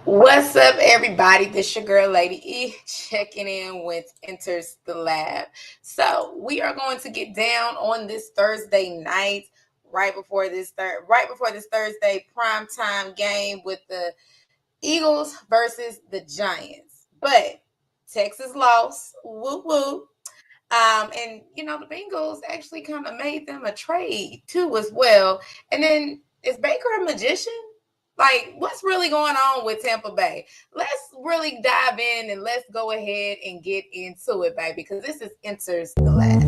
What's up, everybody? This your girl, Lady E, checking in with Enters the Lab. So we are going to get down on this Thursday night, right before this Thursday primetime game with the Eagles versus the Giants. But Texas lost, woo woo. And the Bengals actually kind of made them a trade too, as well. And then is Baker a magician? Like, what's really going on with Tampa Bay? Let's really dive in and let's go ahead and get into it, baby, because this is Enters the Lab.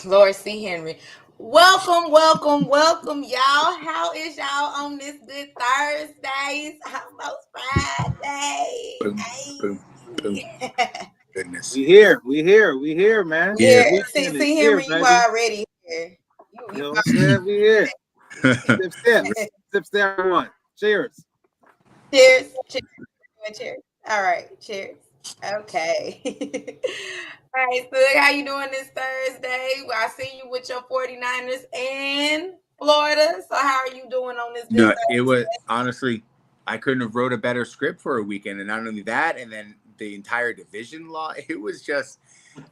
Lord C. Henry. Welcome, y'all. How is y'all on this good Thursday? Almost Friday. Boom. Goodness. We here, man. Yeah, see Henry, you already here. You know what I'm saying? We here. Sip, everyone. Cheers. Cheers. All right, cheers. Okay. All right, so how you doing this Thursday? I see you with your 49ers and Florida. So how are you doing on this? No, it was honestly, I couldn't have wrote a better script for a weekend. And not only that, and then the entire division law. It was just,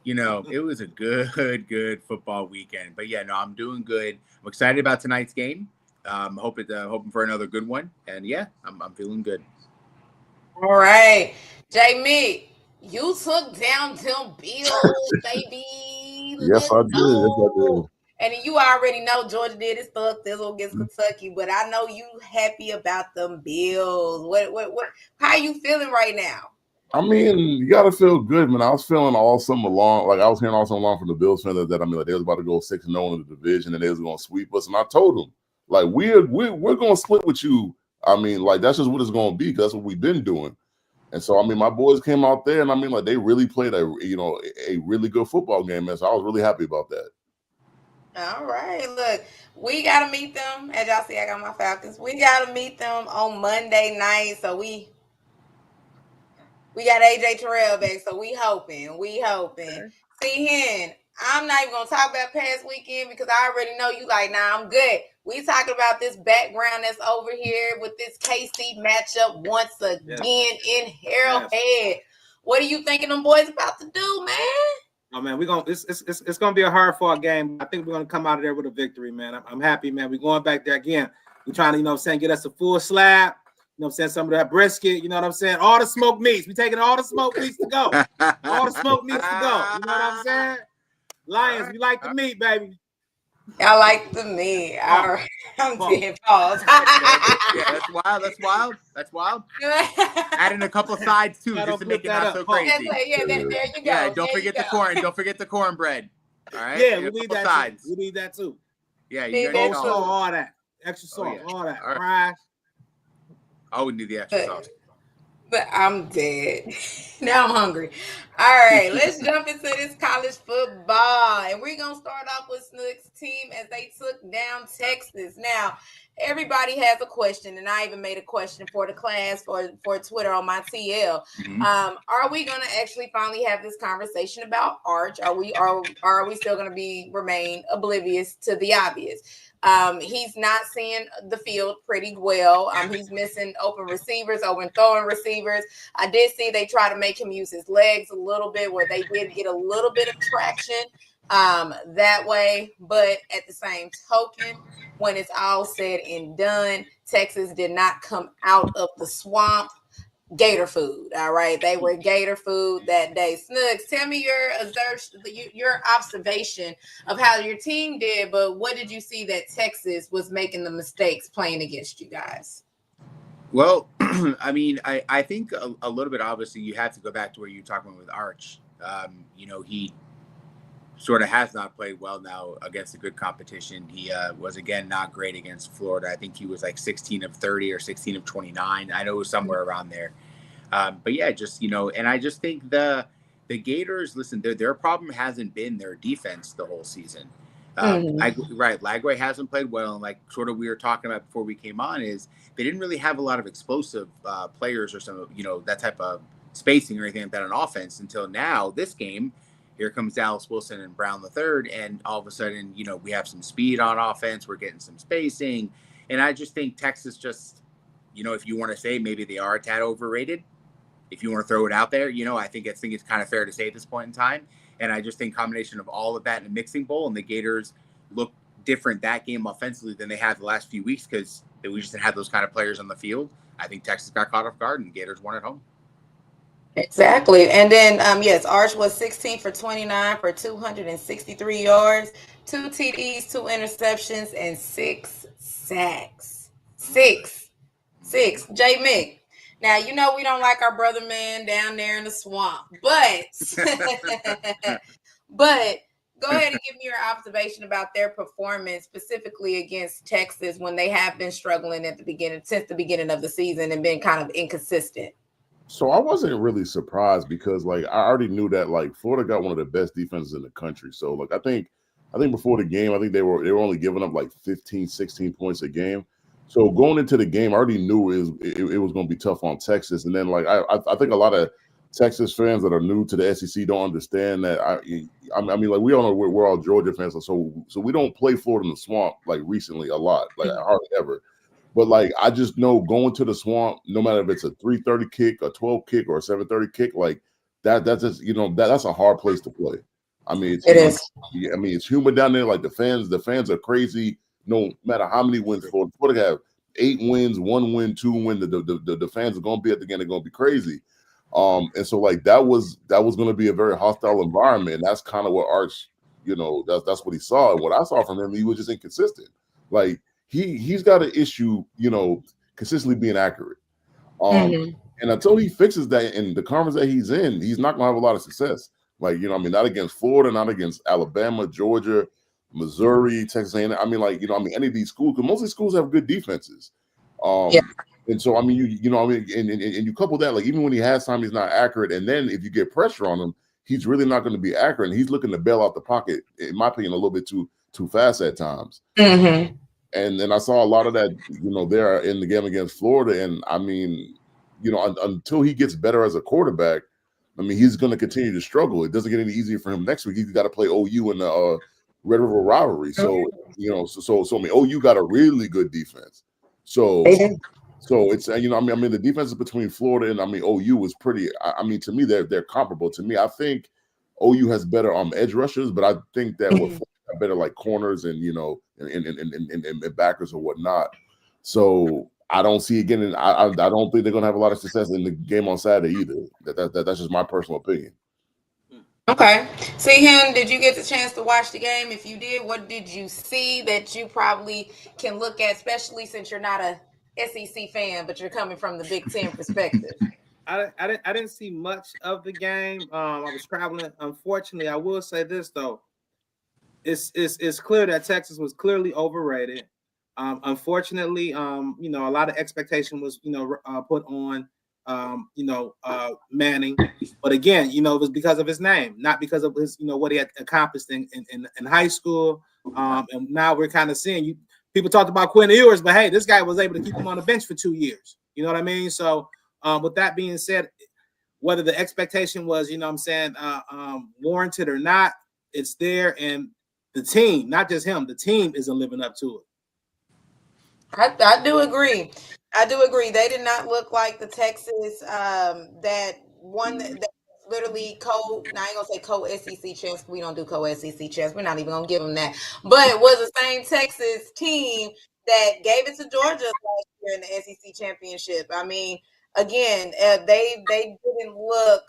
it was a good football weekend. But yeah, no, I'm doing good. I'm excited about tonight's game. Hoping for another good one. And yeah, I'm feeling good. All right, Jamie. You took down them Bills, baby. Yes, I did. And you already know Georgia did his stuff this against Kentucky, but I know you happy about them Bills. What? How are you feeling right now? I mean, you gotta feel good, man. I was feeling all summer long, like I was hearing all summer long from the Bills fans that like they was about to go 6-0 in the division and they was gonna sweep us. And I told them, like, we're gonna split with you. I mean, like that's just what it's gonna be because that's what we've been doing. And so, I mean, my boys came out there, and I mean, like they really played a really good football game, man. So I was really happy about that. All right, look, we gotta meet them. As y'all see, I got my Falcons. We gotta meet them on Monday night. So we got AJ Terrell back. So we hoping. Okay. See, Hen, I'm not even gonna talk about past weekend because I already know you like, nah, I'm good. We talking about this background that's over here with this KC matchup once again in Arrowhead. What are you thinking them boys about to do, man? Oh man, it's gonna be a hard fought game. I think we're gonna come out of there with a victory, man. I'm happy, man. We're going back there again. We're trying to, get us a full slab. Some of that brisket, all the smoked meats. We taking all the smoked meats to go. All the smoked meats to go. You know what I'm saying? Lions, we like the meat, baby. I like the meat. All right. I'm getting paused. Yeah, that's wild. Adding a couple sides too, just to make it not so crazy. There you go. Yeah, don't forget the corn. Don't forget the cornbread. All right. Yeah, we need that sides. We need that too. Yeah, you got all that. Extra salt, all that. All right. I would need the extra sauce. But I'm dead. Now I'm hungry. All right, let's jump into this college football. And we're going to start off with Snook's team as they took down Texas. Now, everybody has a question, and I even made a question for the class for Twitter on my TL. Mm-hmm. Are we going to actually finally have this conversation about Arch? Are we still going to remain oblivious to the obvious? He's not seeing the field pretty well. He's missing open receivers, open throwing receivers. I did see they try to make him use his legs a little bit where they did get a little bit of traction that way. But at the same token, when it's all said and done, Texas did not come out of the swamp Gator food. All right. They were Gator food that day. Snooks, tell me your observation of how your team did, but what did you see that Texas was making the mistakes playing against you guys? Well, I mean, I think a little bit, obviously, you have to go back to where you're talking with Arch. He sort of has not played well now against a good competition. He was, again, not great against Florida. I think he was like 16 of 30 or 16 of 29. I know it was somewhere around there. But yeah, just and I just think the Gators, listen, their problem hasn't been their defense the whole season. Lagway hasn't played well, and like sort of we were talking about before we came on, is they didn't really have a lot of explosive players or some that type of spacing or anything like that on offense until now. This game, here comes Dallas Wilson and Brown the third, and all of a sudden, we have some speed on offense. We're getting some spacing, and I just think Texas just, if you want to say maybe they are a tad overrated, if you want to throw it out there, I think it's kind of fair to say at this point in time. And I just think combination of all of that in a mixing bowl, and the Gators look different that game offensively than they had the last few weeks because we just didn't have those kind of players on the field. I think Texas got caught off guard, and the Gators won at home. Exactly. And then, yes, Arch was 16 for 29 for 263 yards, 2 TDs, 2 interceptions, and 6 sacks. Six. J. Mick. Now, we don't like our brother man down there in the swamp, but but go ahead and give me your observation about their performance specifically against Texas when they have been struggling since the beginning of the season and been kind of inconsistent. So I wasn't really surprised because I already knew that Florida got one of the best defenses in the country. So I think before the game, I think they were only giving up 15, 16 points a game. So going into the game, I already knew it was going to be tough on Texas. And then I think a lot of Texas fans that are new to the SEC don't understand that. I mean, we all know we're all Georgia fans, so we don't play Florida in the swamp recently a lot, hardly ever. But I just know going to the swamp, no matter if it's a 3:30 kick, a 12 kick, or a 7:30 kick, that's just that's a hard place to play. I mean, it is. I mean, it's humid down there. The fans are crazy. No matter how many wins Florida have 8 wins, 1 win, 2 win. The fans are going to be at the game. They're going to be crazy. And so that was going to be a very hostile environment. And that's kind of what Arch, that's what he saw. And what I saw from him, he was just inconsistent. He's got an issue, consistently being accurate. And until he fixes that in the conference that he's in, he's not going to have a lot of success. Not against Florida, not against Alabama, Georgia, Missouri, Texas A&M. Any of these schools, because most of these schools have good defenses. And so, and you couple that, even when he has time, he's not accurate. And then if you get pressure on him, he's really not going to be accurate. And he's looking to bail out the pocket, in my opinion, a little bit too fast at times. And then I saw a lot of that, there in the game against Florida. And until he gets better as a quarterback, he's going to continue to struggle. It doesn't get any easier for him next week. He's got to play OU in the Red River rivalry. So, OU got a really good defense. So it's, the difference between Florida and, OU was pretty, to me, they're comparable. To me, I think OU has better edge rushers, but I think that what better corners and and backers or whatnot. So I don't see it getting. I don't think they're gonna have a lot of success in the game on Saturday either. That's just my personal opinion. Okay. See him. Did you get the chance to watch the game? If you did, what did you see that you probably can look at, especially since you're not a SEC fan, but you're coming from the Big Ten perspective? I didn't see much of the game. I was traveling. Unfortunately, I will say this though. It's clear that Texas was clearly overrated. Unfortunately, a lot of expectation was, put on, Manning. But again, it was because of his name, not because of his, what he had accomplished in high school. And now we're kind of seeing people talked about Quinn Ewers, but hey, this guy was able to keep him on the bench for 2 years. You know what I mean? So with that being said, whether the expectation was, warranted or not, it's there. And the team, not just him, the team isn't living up to it. I do agree. They did not look like the Texas that won that literally now I ain't gonna say co-SEC champs. We don't do co-SEC champs. We're not even gonna give them that. But it was the same Texas team that gave it to Georgia last year in the SEC championship. Again, they didn't look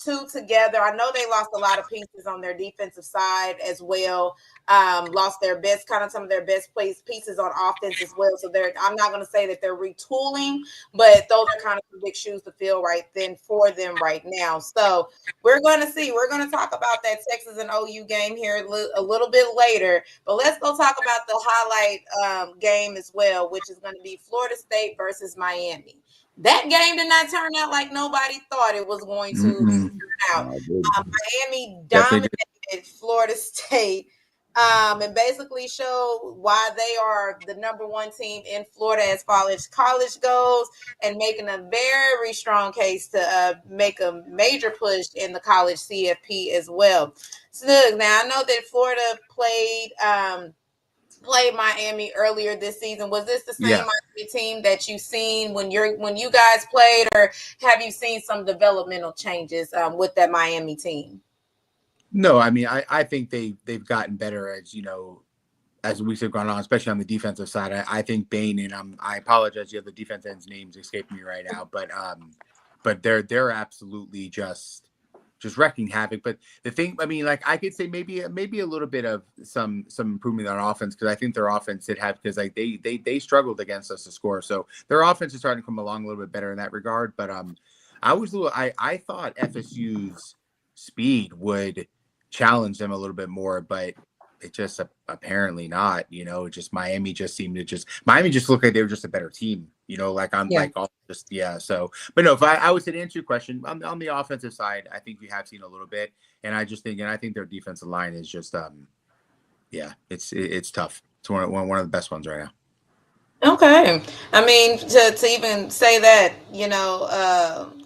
too together. I know they lost a lot of pieces on their defensive side as well. Lost their best, some of their best pieces on offense as well. So I'm not going to say that they're retooling, but those are kind of some big shoes to fill right then for them right now. So we're going to see. We're going to talk about that Texas and OU game here a little bit later. But let's go talk about the highlight game as well, which is going to be Florida State versus Miami. That game did not turn out like nobody thought it was going to turn out. Miami Definitely dominated Florida State, and basically showed why they are the number one team in Florida as far as college goes, and making a very strong case to make a major push in the college CFP as well. So now I know that Florida played Miami earlier this season. Was this the same Miami team that you seen when you guys played, or have you seen some developmental changes with that Miami team? No, I mean, I think they've gotten better as as the weeks have gone on, especially on the defensive side. I think Bain, and I apologize, the other defense ends names escape me right now, but they're absolutely just wrecking havoc. But the thing, I mean, like I could say maybe a little bit of some improvement on offense, because I think their offense did have, because like they struggled against us to score, so their offense is starting to come along a little bit better in that regard. But I thought FSU's speed would challenge them a little bit more, but it just apparently not. Just Miami just looked like they were just a better team. Like I'm like all just So, but no, if I would say, to answer your question on the offensive side, I think we have seen a little bit, and I think their defensive line is just it's tough. It's one of the best ones right now. Okay. I mean, to even say that,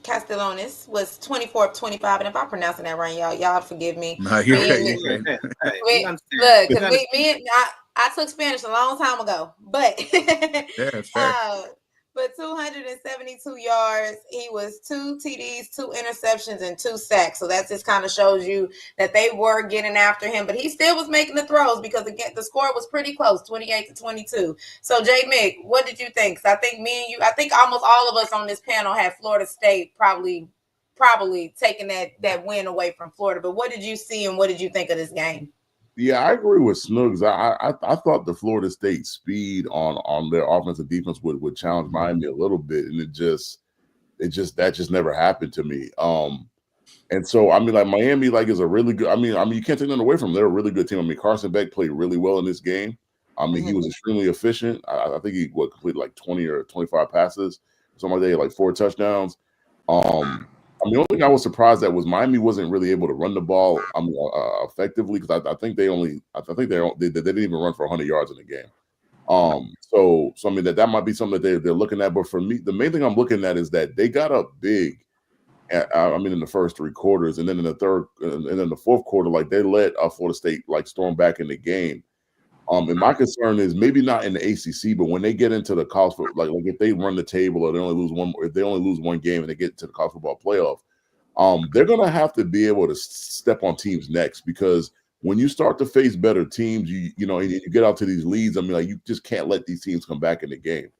Castellanos was 24 of 25, and if I'm pronouncing that right, y'all forgive me. No, you're Me, good. look, because I took Spanish a long time ago, but Yeah, that's fair. But 272 yards. He was 2 TDs, 2 interceptions, and 2 sacks. So that just kind of shows you that they were getting after him, but he still was making the throws, because again, the score was pretty close, 28-22. So J. Mick, what did you think? I think I think almost all of us on this panel had Florida State probably taking that win away from Florida. But what did you see, and what did you think of this game? Yeah, I agree with Snoogs. I thought the Florida State speed on their offensive defense would challenge Miami a little bit, and that just never happened to me. And so I mean, like Miami, like is a really good. I mean, you can't take them away from them. They're a really good team. I mean, Carson Beck played really well in this game. I mean, he was extremely efficient. I think he completed like 20 or 25 passes, something like that, like 4 touchdowns. I mean, the only thing I was surprised at was Miami wasn't really able to run the ball effectively, because I think they didn't even run for 100 yards in the game. So I mean that might be something that they're looking at. But for me, the main thing I'm looking at is that they got up big. In the first 3 quarters, and then in the third, and then the fourth quarter, like they let Florida State like storm back in the game. And my concern is maybe not in the ACC, but when they get into the college football, like if they run the table, or if they only lose one game and they get to the college football playoff, they're gonna have to be able to step on teams' necks, because when you start to face better teams, you get out to these leads. I mean, like you just can't let these teams come back in the game.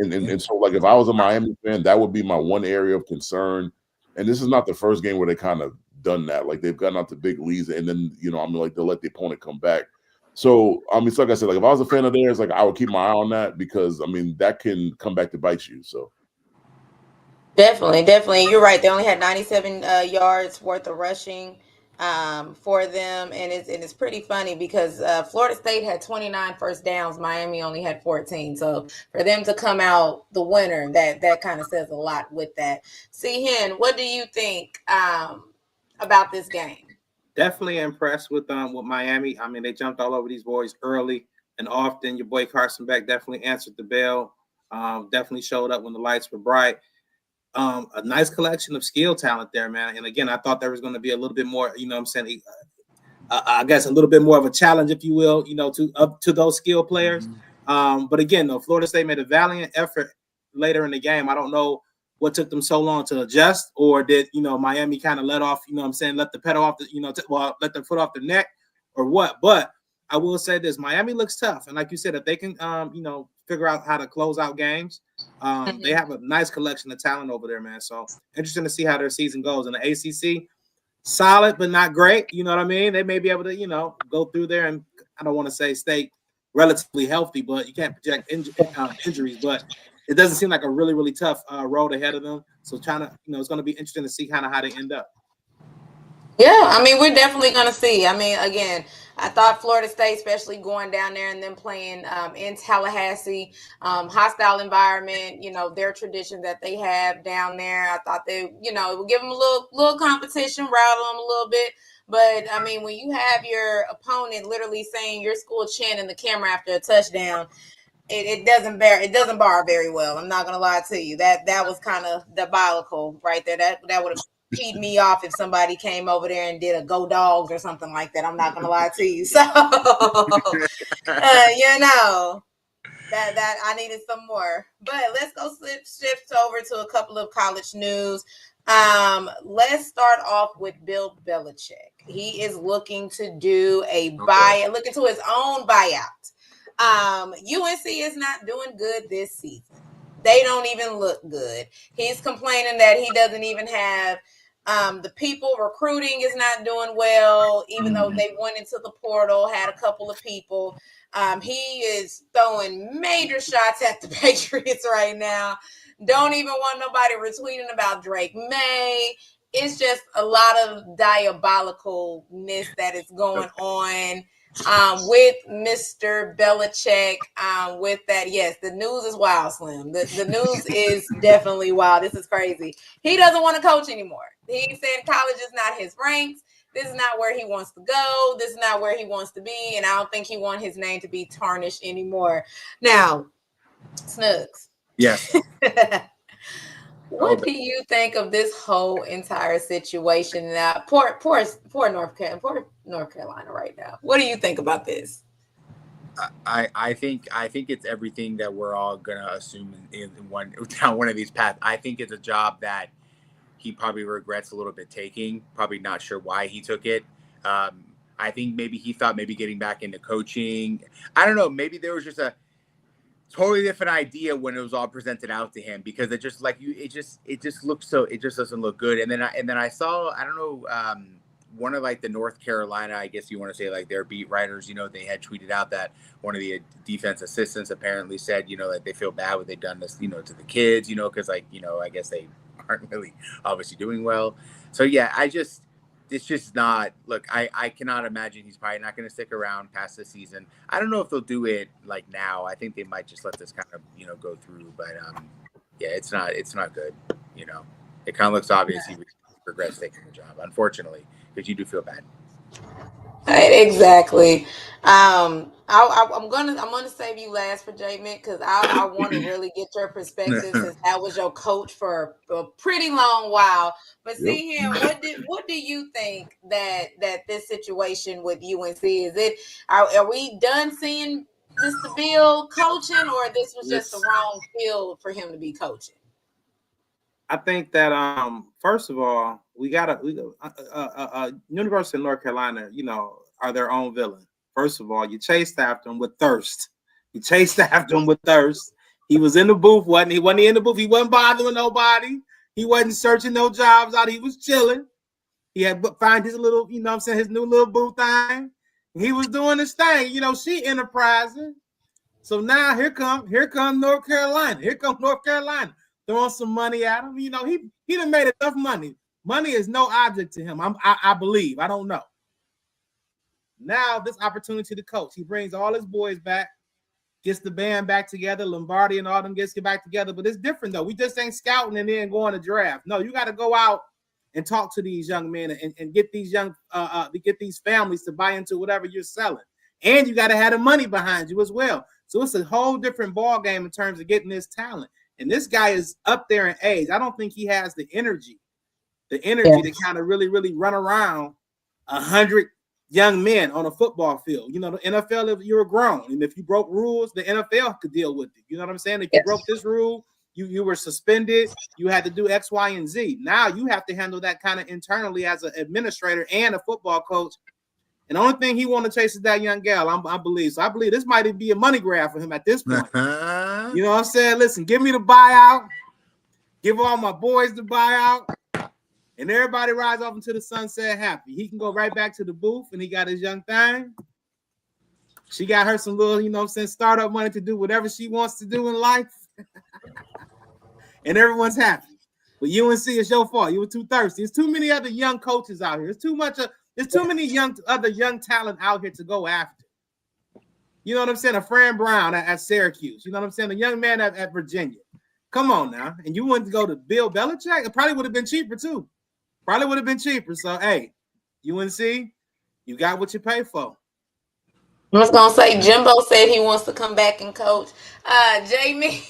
And so, like, if I was a Miami fan, that would be my one area of concern. And this is not the first game where they kind of done that. Like, they've gotten out to big leads, and then, like, they'll let the opponent come back. So, I mean, it's like I said, like, if I was a fan of theirs, like, I would keep my eye on that, because, I mean, that can come back to bite you, so. Definitely. You're right. They only had 97 yards worth of rushing for them, and it's pretty funny, because Florida State had 29 first downs. Miami only had 14. So for them to come out the winner, that kind of says a lot with that. Hen, what do you think about this game? Definitely impressed with Miami. I mean, they jumped all over these boys early and often. Your boy Carson Beck definitely answered the bell. Definitely showed up when the lights were bright. A nice collection of skill talent there, man. And again, I thought there was going to be a little bit more, I guess a little bit more of a challenge, if you will, to those skill players. But again, though, Florida State made a valiant effort later in the game. I don't know what took them so long to adjust, or did, Miami kind of let off, let the pedal off the, let the foot off the neck, or what. But I will say this, Miami looks tough. And like you said, if they can, figure out how to close out games, they have a nice collection of talent over there, man. So interesting to see how their season goes. In the ACC, solid but not great. You know what I mean? They may be able to, go through there, and I don't want to say stay relatively healthy, but you can't project injuries. But it doesn't seem like a really, really tough road ahead of them. So it's going to be interesting to see kind of how they end up. Yeah, I mean, we're definitely going to see. I mean, again, I thought Florida State, especially going down there and then playing in Tallahassee, hostile environment, their tradition that they have down there. I thought they, would give them a little competition, rattle them a little bit. But I mean, when you have your opponent literally saying your school chant in the camera after a touchdown, it doesn't bar very well. I'm not gonna lie to you. That was kind of diabolical right there. That would have peed me off if somebody came over there and did a go dogs or something like that. I'm not gonna lie to you. So that I needed some more. But let's go shift over to a couple of college news. Let's start off with Bill Belichick. He is looking to do a buyout, looking to his own buyout. UNC is not doing good this season. They don't even look good. He's complaining that he doesn't even have the people. Recruiting is not doing well, even though they went into the portal, had a couple of people. He is throwing major shots at the Patriots right now. Don't even want nobody retweeting about Drake May. It's just a lot of diabolicalness that is going on with Mr. Belichick. With that, yes, the news is wild, Slim. The news is definitely wild. This is crazy. He doesn't want to coach anymore. He said college is not his ranks. This is not where he wants to go. This is not where he wants to be. And I don't think he wants his name to be tarnished anymore. Now, Snugs. Yes. What do you think of this whole entire situation? Now, poor North Carolina right now. What do you think about this? I think it's everything that we're all gonna assume down one of these paths. I think it's a job that he probably regrets a little bit taking. Probably not sure why he took it. I think maybe he thought getting back into coaching. I don't know. Maybe there was just a totally different idea when it was all presented out to him, because it just looks so, it just doesn't look good. And then I saw, I don't know, one of the North Carolina, I guess you want to say, their beat writers, they had tweeted out that one of the defense assistants apparently said, that they feel bad what they've done this, to the kids, because I guess they aren't really obviously doing well. So yeah, it's just not, look, I cannot imagine he's probably not going to stick around past the season. I don't know if they'll do it now. I think they might just let this kind of, go through, but yeah, it's not good. It kind of looks obvious he regrets taking the job, unfortunately, because you do feel bad. Exactly. I'm gonna save you last for J-Mint, because I want to really get your perspective, since that was your coach for a pretty long while. But see here, what do you think that this situation with UNC is? Are we done seeing Mr. Bill coaching, or this was just the wrong field for him to be coaching? I think that first of all, we got University of North Carolina, are their own villain. First of all, you chased after him with thirst. He was in the booth, wasn't he? Wasn't he in the booth? He wasn't bothering nobody. He wasn't searching no jobs out. He was chilling. He had find his little, his new little booth thing. He was doing his thing. She enterprising. So now here come North Carolina. Here comes North Carolina. Throwing some money at him. He done made enough money. Money is no object to him. I believe. I don't know. Now this opportunity to coach. He brings all his boys back, gets the band back together. Lombardi and all them get back together. But it's different though. We just ain't scouting and then going to draft. No, you got to go out and talk to these young men and get these get these families to buy into whatever you're selling. And you got to have the money behind you as well. So it's a whole different ball game in terms of getting this talent. And this guy is up there in age. I don't think he has the energy to kind of really, really run around 100 young men on a football field. The NFL, if you're grown, and if you broke rules, the NFL could deal with it. You know what I'm saying? If you broke this rule, you were suspended. You had to do X, Y, and Z. Now you have to handle that kind of internally as an administrator and a football coach. And the only thing he want to chase is that young gal, I believe. So I believe this might be a money grab for him at this point. You know what I'm saying? Listen, give me the buyout. Give all my boys the buyout. And everybody rides off into the sunset happy. He can go right back to the booth, and he got his young thing. She got her some little, startup money to do whatever she wants to do in life. And everyone's happy. But UNC, it's your fault. You were too thirsty. There's too many other young coaches out here. There's There's too many other young talent out here to go after. You know what I'm saying? A Fran Brown at Syracuse. You know what I'm saying? A young man at Virginia. Come on now. And you wanted to go to Bill Belichick? It probably would have been cheaper too. Probably would have been cheaper. So, hey, UNC, you got what you pay for. I was gonna say Jimbo said he wants to come back and coach. Jamie.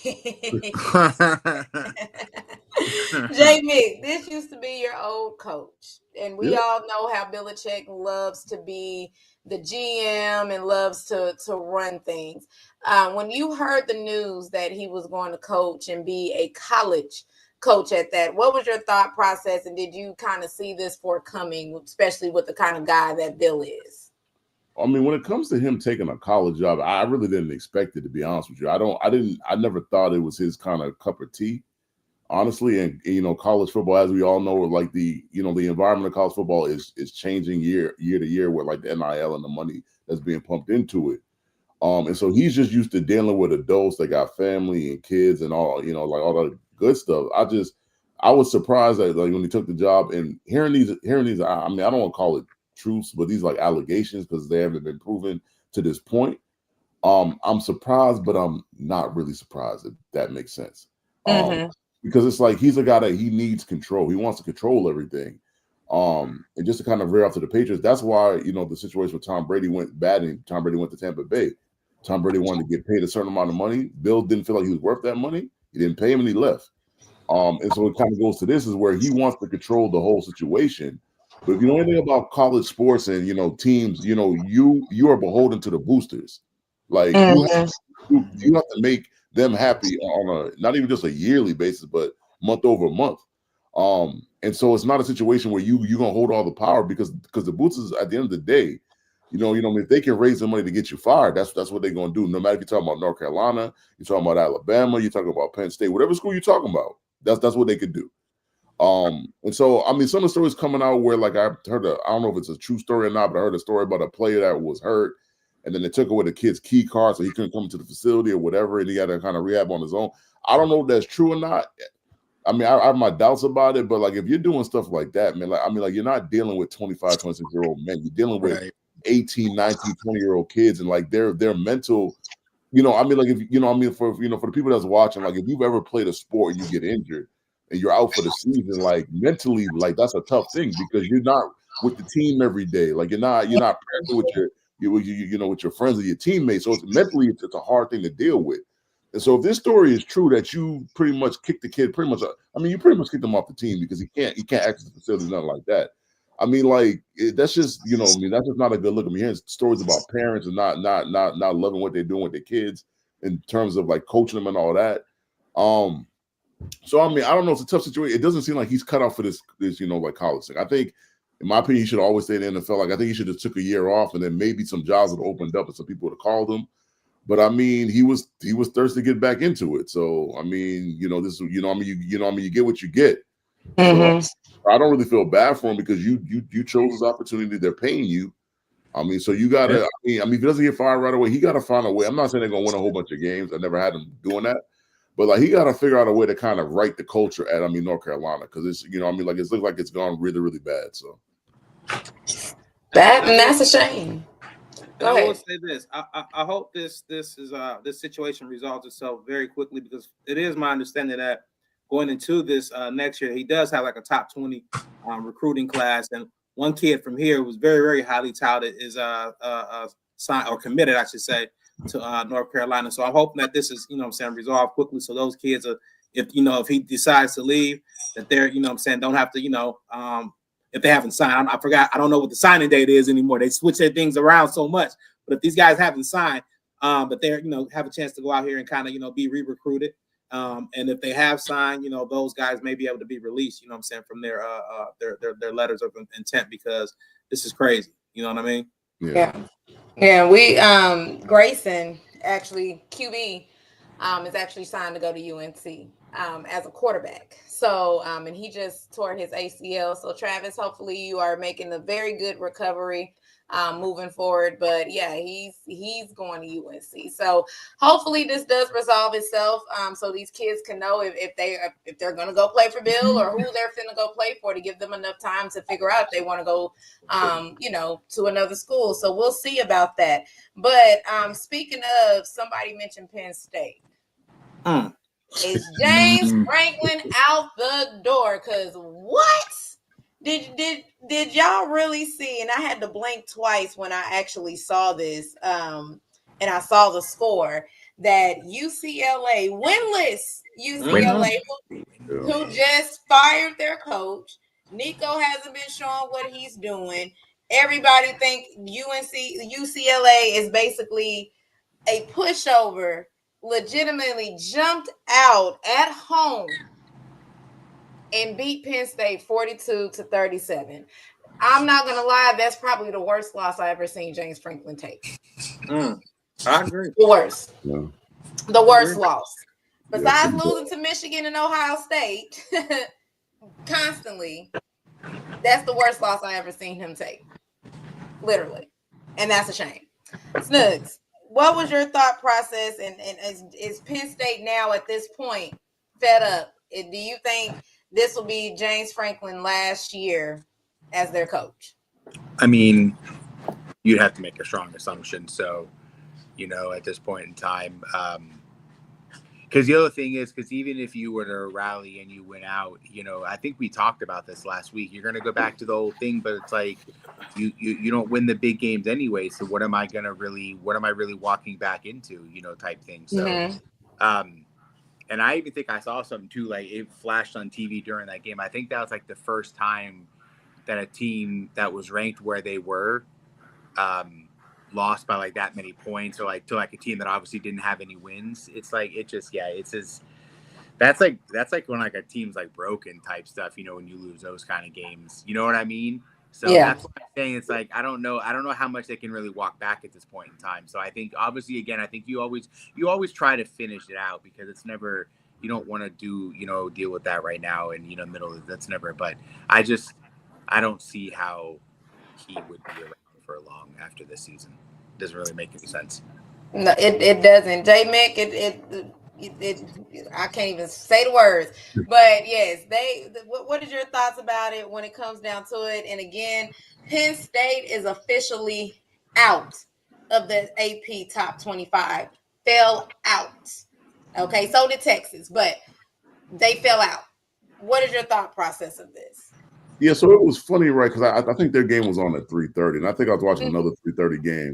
Jamie, this used to be your old coach. And we all know how Belichick loves to be the GM and loves to run things. When you heard the news that he was going to coach and be a college coach at that, what was your thought process? And did you kind of see this forthcoming, especially with the kind of guy that Bill is? I mean, when it comes to him taking a college job, I really didn't expect it, to be honest with you. I never thought it was his kind of cup of tea, honestly. And college football, as we all know, like the environment of college football is changing year to year with like the NIL and the money that's being pumped into it. And so he's just used to dealing with adults that got family and kids and all, like all the good stuff. I was surprised that like when he took the job and hearing these, I mean, I don't want to call it truths, but these like allegations because they haven't been proven to this point. I'm surprised, but I'm not really surprised, if that makes sense. Because it's like he's a guy that he needs control. He wants to control everything. And just to kind of veer off to the Patriots, that's why the situation with Tom Brady went bad and Tom Brady went to Tampa Bay. Tom Brady wanted to get paid a certain amount of money. Bill didn't feel like he was worth that money. He didn't pay him and he left. And so it kind of goes to this is where he wants to control the whole situation. But if you know anything about college sports and teams, you are beholden to the boosters. Like you have to make them happy on a not even just a yearly basis, but month over month. And so it's not a situation where you're gonna hold all the power because the boosters at the end of the day, if they can raise the money to get you fired, that's what they're gonna do. No matter if you're talking about North Carolina, you're talking about Alabama, you're talking about Penn State, whatever school you're talking about, that's what they could do. And so, I mean, some of the stories coming out where, like, I heard I don't know if it's a true story or not, but I heard a story about a player that was hurt, and then they took away the kid's key card so he couldn't come to the facility or whatever, and he got to kind of rehab on his own. I don't know if that's true or not. I mean, I have my doubts about it, but like, if you're doing stuff like that, man, like, you're not dealing with 25, 26-year-old men. You're dealing with 18, 19, 20-year-old kids, and like their mental. I mean, like if for the people that's watching, like if you've ever played a sport and you get injured and you're out for the season, like mentally, like that's a tough thing because you're not with the team every day. Like you're not present with with your friends or your teammates. So it's mentally it's a hard thing to deal with. And so if this story is true that you pretty much kicked the kid, you pretty much kicked him off the team because he can't access the facility, nothing like that. I mean, like that's just that's just not a good look. I mean, hearing stories about parents and not loving what they're doing with their kids in terms of like coaching them and all that. So I mean, I don't know. It's a tough situation. It doesn't seem like he's cut out for this like college thing. I think, in my opinion, he should always stay in the NFL. Like I think he should have took a year off and then maybe some jobs would have opened up and some people would have called him. But I mean, he was thirsty to get back into it. So I mean, this you get what you get. So I don't really feel bad for him because you chose this opportunity. They're paying you. I mean, so you gotta. I mean, if he doesn't get fired right away, he gotta find a way. I'm not saying they're gonna win a whole bunch of games. I never had him doing that, but like he gotta figure out a way to kind of right the culture at North Carolina because it's like it looks like it's gone really really bad. So that's a shame. And I will say this: I hope this situation resolves itself very quickly because it is my understanding that going into this next year, he does have like a top 20 recruiting class, and one kid from here was very very highly touted is signed or committed, I should say, to North Carolina. So I'm hoping that this is resolved quickly, so those kids are if he decides to leave, that they're don't have to if they haven't signed. I forgot. I don't know what the signing date is anymore. They switch their things around so much. But if these guys haven't signed, but they're have a chance to go out here and kind of be re-recruited. And if they have signed, those guys may be able to be released. From their letters of intent because this is crazy. You know what I mean? Yeah. We Grayson actually QB is actually signed to go to UNC. as a quarterback. So, and he just tore his ACL. So, Travis, hopefully you are making a very good recovery moving forward. But yeah, he's going to UNC. So, hopefully this does resolve itself. So these kids can know if they're going to go play for Bill or who they're finna go play for, to give them enough time to figure out if they want to go, to another school. So we'll see about that. But speaking of, somebody mentioned Penn State. Is James Franklin out the door? Because what did y'all really see? And I had to blink twice when I actually saw this. And I saw the score that UCLA, winless UCLA, who just fired their coach. Nico hasn't been showing what he's doing. Everybody think UCLA is basically a pushover, legitimately jumped out at home and beat Penn State 42-37. I'm not gonna lie, that's probably the worst loss I ever seen James Franklin take. I agree. The worst. Yeah. The worst loss. Besides losing to Michigan and Ohio State constantly, that's the worst loss I ever seen him take. Literally. And that's a shame. Snugs, what was your thought process? And is Penn State now at this point fed up? Do you think this will be James Franklin last year as their coach? I mean, you'd have to make a strong assumption. So, at this point in time, because the other thing is, because even if you were to rally and you went out, I think we talked about this last week. You're going to go back to the old thing, but it's like you don't win the big games anyway. So what am I really walking back into, type thing. So, and I even think I saw something too, like it flashed on TV during that game. I think that was like the first time that a team that was ranked where they were, lost by like that many points, or like to like a team that obviously didn't have any wins. It's like that's like when like a team's like broken type stuff, when you lose those kind of games, you know what I mean? So that's what I'm saying. It's like I don't know how much they can really walk back at this point in time. So I think obviously again, I think you always try to finish it out, because it's never, you don't want to deal with that right now, and middle of that's never. But I don't see how he would be around for long after this season. It doesn't really make any sense. No, it doesn't. J Mick, I can't even say the words. But yes, what is your thoughts about it when it comes down to it? And again, Penn State is officially out of the AP top 25. Fell out. Okay, so did Texas, but they fell out. What is your thought process of this? Yeah, so it was funny, right? Because I think their game was on at 3:30, and I think I was watching another 3:30 game.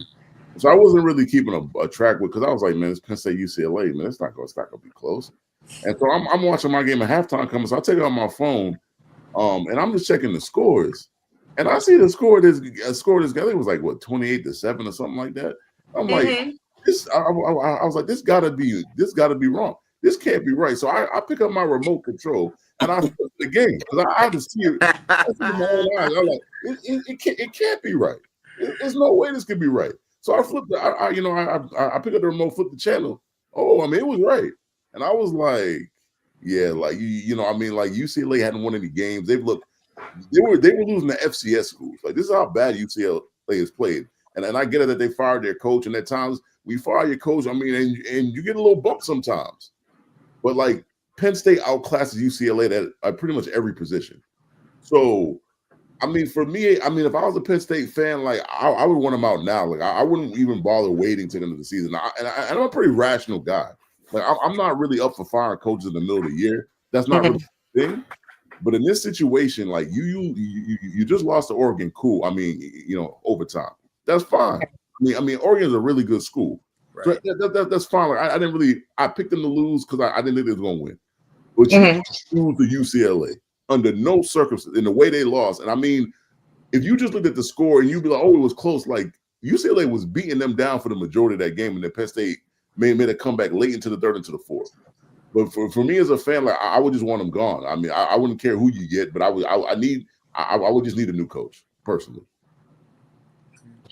So I wasn't really keeping a track with, because I was like, man, it's Penn State UCLA, man, it's not gonna be close. And so I'm watching my game at halftime coming, so I take it on my phone, and I'm just checking the scores, and I see the score. This guy, it was like what 28-7 or something like that. I'm like, this. I was like, this gotta be wrong. This can't be right. So I pick up my remote control and I flip the game, because I just see it. I see my own eyes. I'm like, it can't be right. There's no way this could be right. So I flipped I pick up the remote, flip the channel. Oh, I mean, it was right. And I was like, yeah, like like UCLA hadn't won any games. They were losing to FCS schools. Like, this is how bad UCLA has played. And I get it that they fired their coach, and at times we fire your coach. I mean, and you get a little bump sometimes. But like Penn State outclasses UCLA at pretty much every position. So, I mean, for me, if I was a Penn State fan, like I would want them out now. Like I wouldn't even bother waiting to the end of the season. And I'm a pretty rational guy. Like I'm not really up for firing coaches in the middle of the year. That's not really the thing. But in this situation, like you just lost to Oregon, cool. I mean, overtime. That's fine. I mean, Oregon's a really good school. Right. So that's fine. Like, I picked them to lose because I didn't think they was going to win. But you lose to UCLA under no circumstance in the way they lost. And I mean, if you just looked at the score and you'd be like, oh, it was close. Like UCLA was beating them down for the majority of that game, and then Penn State made a comeback late into the third, into the fourth. But for me as a fan, like I would just want them gone. I mean, I wouldn't care who you get, but I would just need a new coach personally.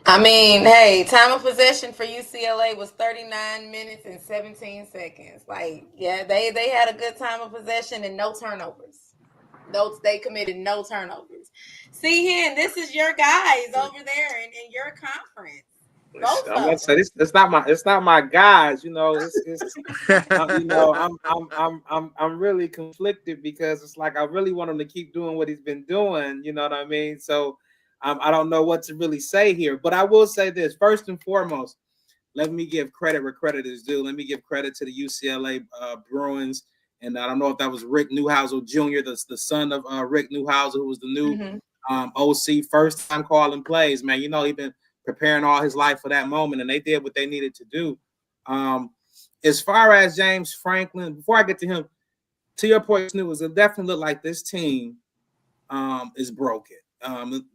I mean, hey, time of possession for UCLA was 39 minutes and 17 seconds. Like, yeah, they had a good time of possession and no turnovers. Notes they committed no turnovers. See here, this is your guys over there in your conference. Both I'm gonna of say them. this. It's not my guys. You know, you know, I'm really conflicted because it's like I really want him to keep doing what he's been doing. You know what I mean? So I don't know what to really say here, but I will say this first and foremost. Let me give credit where credit is due. Let me give credit to the UCLA Bruins, and I don't know if that was Rick Neuhausel Jr., the son of Rick Neuhausel, who was the new OC, first time calling plays. Man, you know he's been preparing all his life for that moment, and they did what they needed to do. As far as James Franklin, before I get to him, to your point, Snoop, it definitely looked like this team is broken.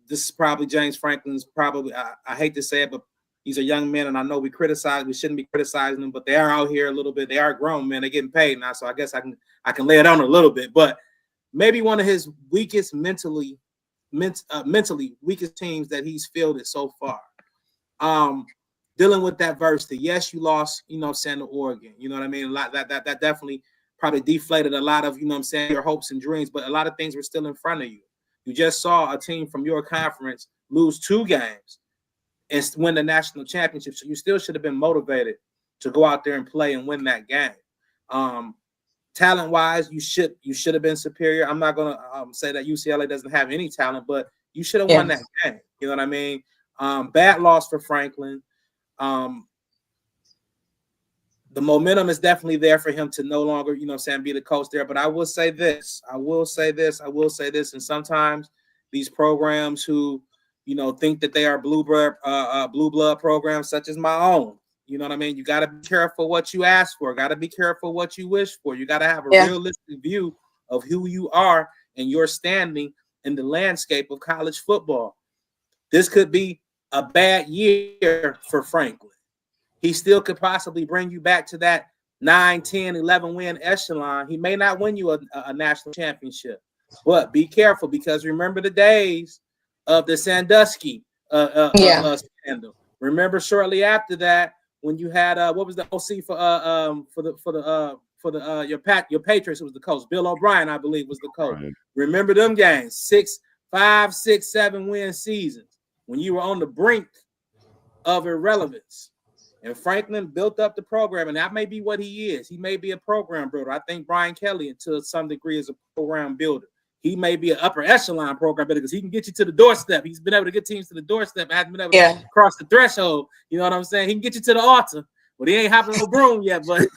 This is probably James Franklin's probably, I hate to say it, but he's a young man, and I know we shouldn't be criticizing them, but they are out here a little bit. They are grown men. They're getting paid now, so I guess I can lay it on a little bit. But maybe one of his weakest mentally weakest teams that he's fielded so far. Dealing with that adversity. Yes, you lost, you know, to Oregon. You know what I mean? A lot that definitely probably deflated a lot of, you know what I'm saying, your hopes and dreams, but a lot of things were still in front of you. You just saw a team from your conference lose 2 games and win the national championship. So you still should have been motivated to go out there and play and win that game. Talent-wise, you should have been superior. I'm not gonna say that UCLA doesn't have any talent, but you should have won that game. You know what I mean? Bad loss for Franklin. The momentum is definitely there for him to no longer, you know what I'm saying, be the coach there. But I will say this. And sometimes these programs who, you know, think that they are blue blood programs such as my own, you know what I mean? You got to be careful what you ask for. Got to be careful what you wish for. You got to have a realistic view of who you are and your standing in the landscape of college football. This could be a bad year for Franklin. He still could possibly bring you back to that 9, 10, 11 win echelon. He may not win you a national championship, but be careful because remember the days of the Sandusky scandal. Remember shortly after that when you had what was the OC for your Patriots? It was the coach. Bill O'Brien, I believe, was the coach. Right. Remember them games? 5, 6, 7 win seasons when you were on the brink of irrelevance. And Franklin built up the program, and that may be what he is. He may be a program builder. I think Brian Kelly, to some degree, is a program builder. He may be an upper echelon program builder because he can get you to the doorstep. He's been able to get teams to the doorstep. Hasn't been able to cross the threshold. You know what I'm saying? He can get you to the altar, but he ain't hopping no broom yet. But,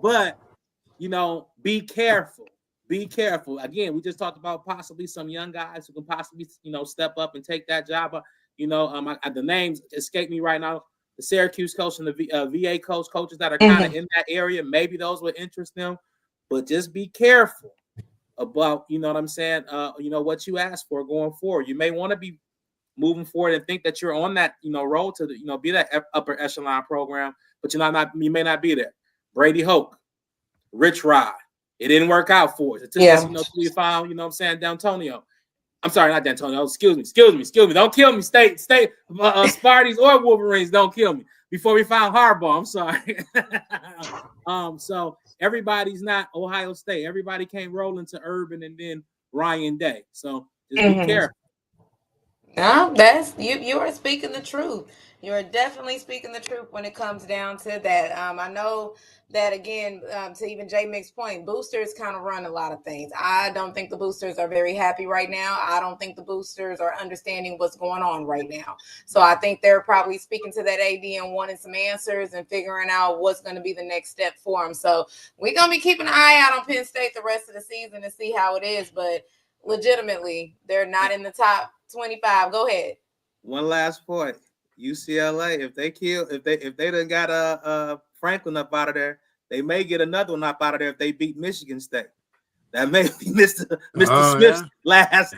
but you know, be careful. Be careful. Again, we just talked about possibly some young guys who can possibly, you know, step up and take that job. You know, the names escape me right now. The Syracuse coach and the VA coaches that are kind of in that area. Maybe those would interest them, but just be careful about, you know what I'm saying, you know, what you ask for going forward. You may want to be moving forward and think that you're on that, you know, road to, you know, be that upper echelon program, but you may not be there. Brady Hoke, Rich Rod. It didn't work out for us. It took us, you know, we found, you know what I'm saying, D'Antonio. I'm sorry, not D'Antonio. Excuse me. Don't kill me. State, Spartans or Wolverines, don't kill me. Before we found Harbaugh, I'm sorry. So everybody's not Ohio State. Everybody came rolling to Urban and then Ryan Day. So just be careful. No, that's you are speaking the truth. You are definitely speaking the truth when it comes down to that. I know that again, to even J Mick's point, boosters kind of run a lot of things. I don't think the boosters are very happy right now. I don't think the boosters are understanding what's going on right now. So I think they're probably speaking to that AD and wanting some answers and figuring out what's going to be the next step for them. So we're going to be keeping an eye out on Penn State the rest of the season and see how it is. But legitimately, they're not in the top 25. Go ahead. One last point. UCLA, if they done got Franklin up out of there, they may get another one up out of there if they beat Michigan State. That may be Mr. Smith's last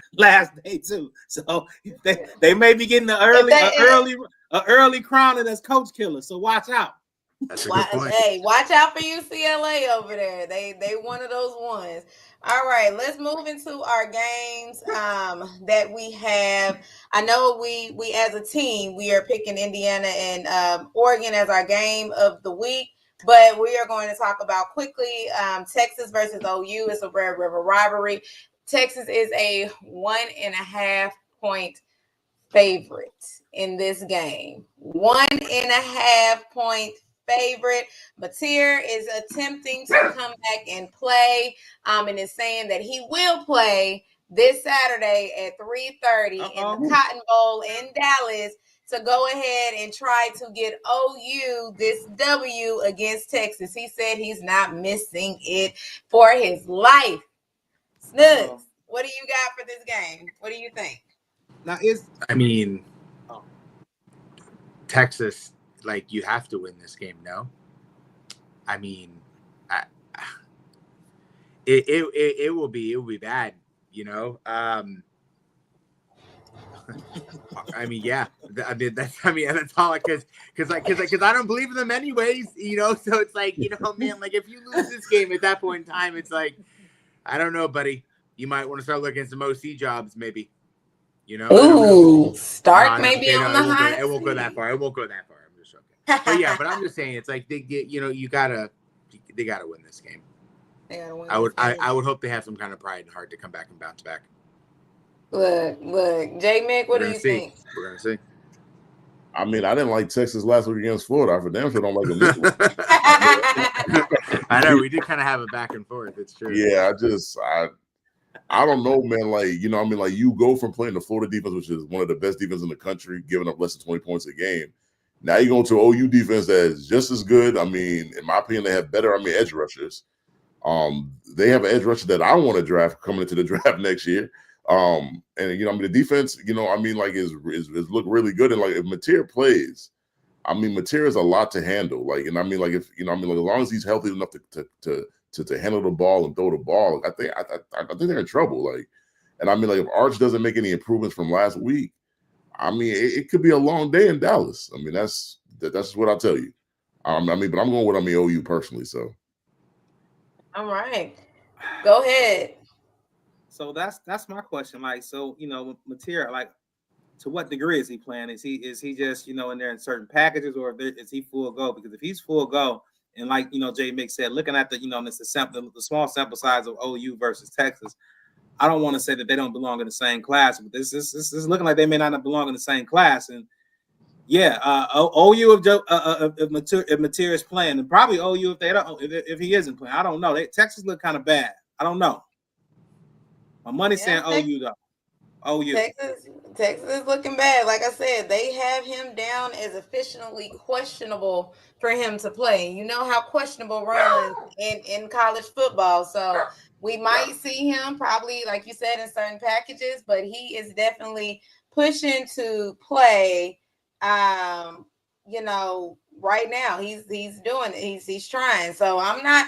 day too. So they may be getting an early crowning as coach killer. So watch out. That's a good point. Hey, watch out for UCLA over there. They one of those ones. All right, let's move into our games that we have. I know we as a team we are picking Indiana and Oregon as our game of the week, but we are going to talk about quickly Texas versus OU. It's a Red River rivalry. Texas is a 1.5 point favorite in this game. 1.5 point favorite. Mateer is attempting to come back and play, and is saying that he will play this Saturday at 3:30 in the Cotton Bowl in Dallas to go ahead and try to get OU this W against Texas. He said he's not missing it for his life. Snugs, what do you got for this game? What do you think? Now Texas, like, you have to win this game, no? I mean, it will be bad, you know. Yeah. That's all. Because I don't believe in them anyways, you know. So it's like, you know, man, like if you lose this game at that point in time, it's like, I don't know, buddy. You might want to start looking at some OC jobs, maybe. You know. Ooh, Stark maybe on the hot. It won't go that far. I'm just joking. But yeah, but I'm just saying, it's like they get, you know, they gotta win this game. I would hope they have some kind of pride and heart to come back and bounce back. Look, J Mick, what do you think? We're gonna see. I mean, I didn't like Texas last week against Florida. I for damn sure don't like them this week. I know we did kind of have a back and forth. It's true. Yeah, I don't know, man. Like, you know, I mean, like you go from playing the Florida defense, which is one of the best defenses in the country, giving up less than 20 points a game. Now you go to OU defense that is just as good. I mean, in my opinion, they have better, edge rushers. They have an edge rusher that I want to draft coming into the draft next year. And you know, the defense, you know, like is look really good. And like if Mateer plays, Mateer is a lot to handle. Like, and like if you know, like as long as he's healthy enough to handle the ball and throw the ball, I think they're in trouble. Like, and like if Arch doesn't make any improvements from last week, it could be a long day in Dallas. That's what I'll tell you. But I'm going with OU personally. So, all right, go ahead. So that's my question. Like, so you know, Mateer, like, to what degree is he playing? Is he just, you know, in there in certain packages, or is he full go? Because if he's full go, and like, you know, Jay Mick said, looking at the, you know, the small sample size of OU versus Texas, I don't want to say that they don't belong in the same class, but this is looking like they may not belong in the same class. And yeah, OU if Mateer is playing, and probably OU if he isn't playing. I don't know. Texas look kind of bad. I don't know. My money's saying OU though. OU. Texas is looking bad. Like I said, they have him down as officially questionable for him to play. You know how questionable runs in college football. So we might see him probably, like you said, in certain packages, but he is definitely pushing to play. You know, right now he's doing it. He's trying. So I'm not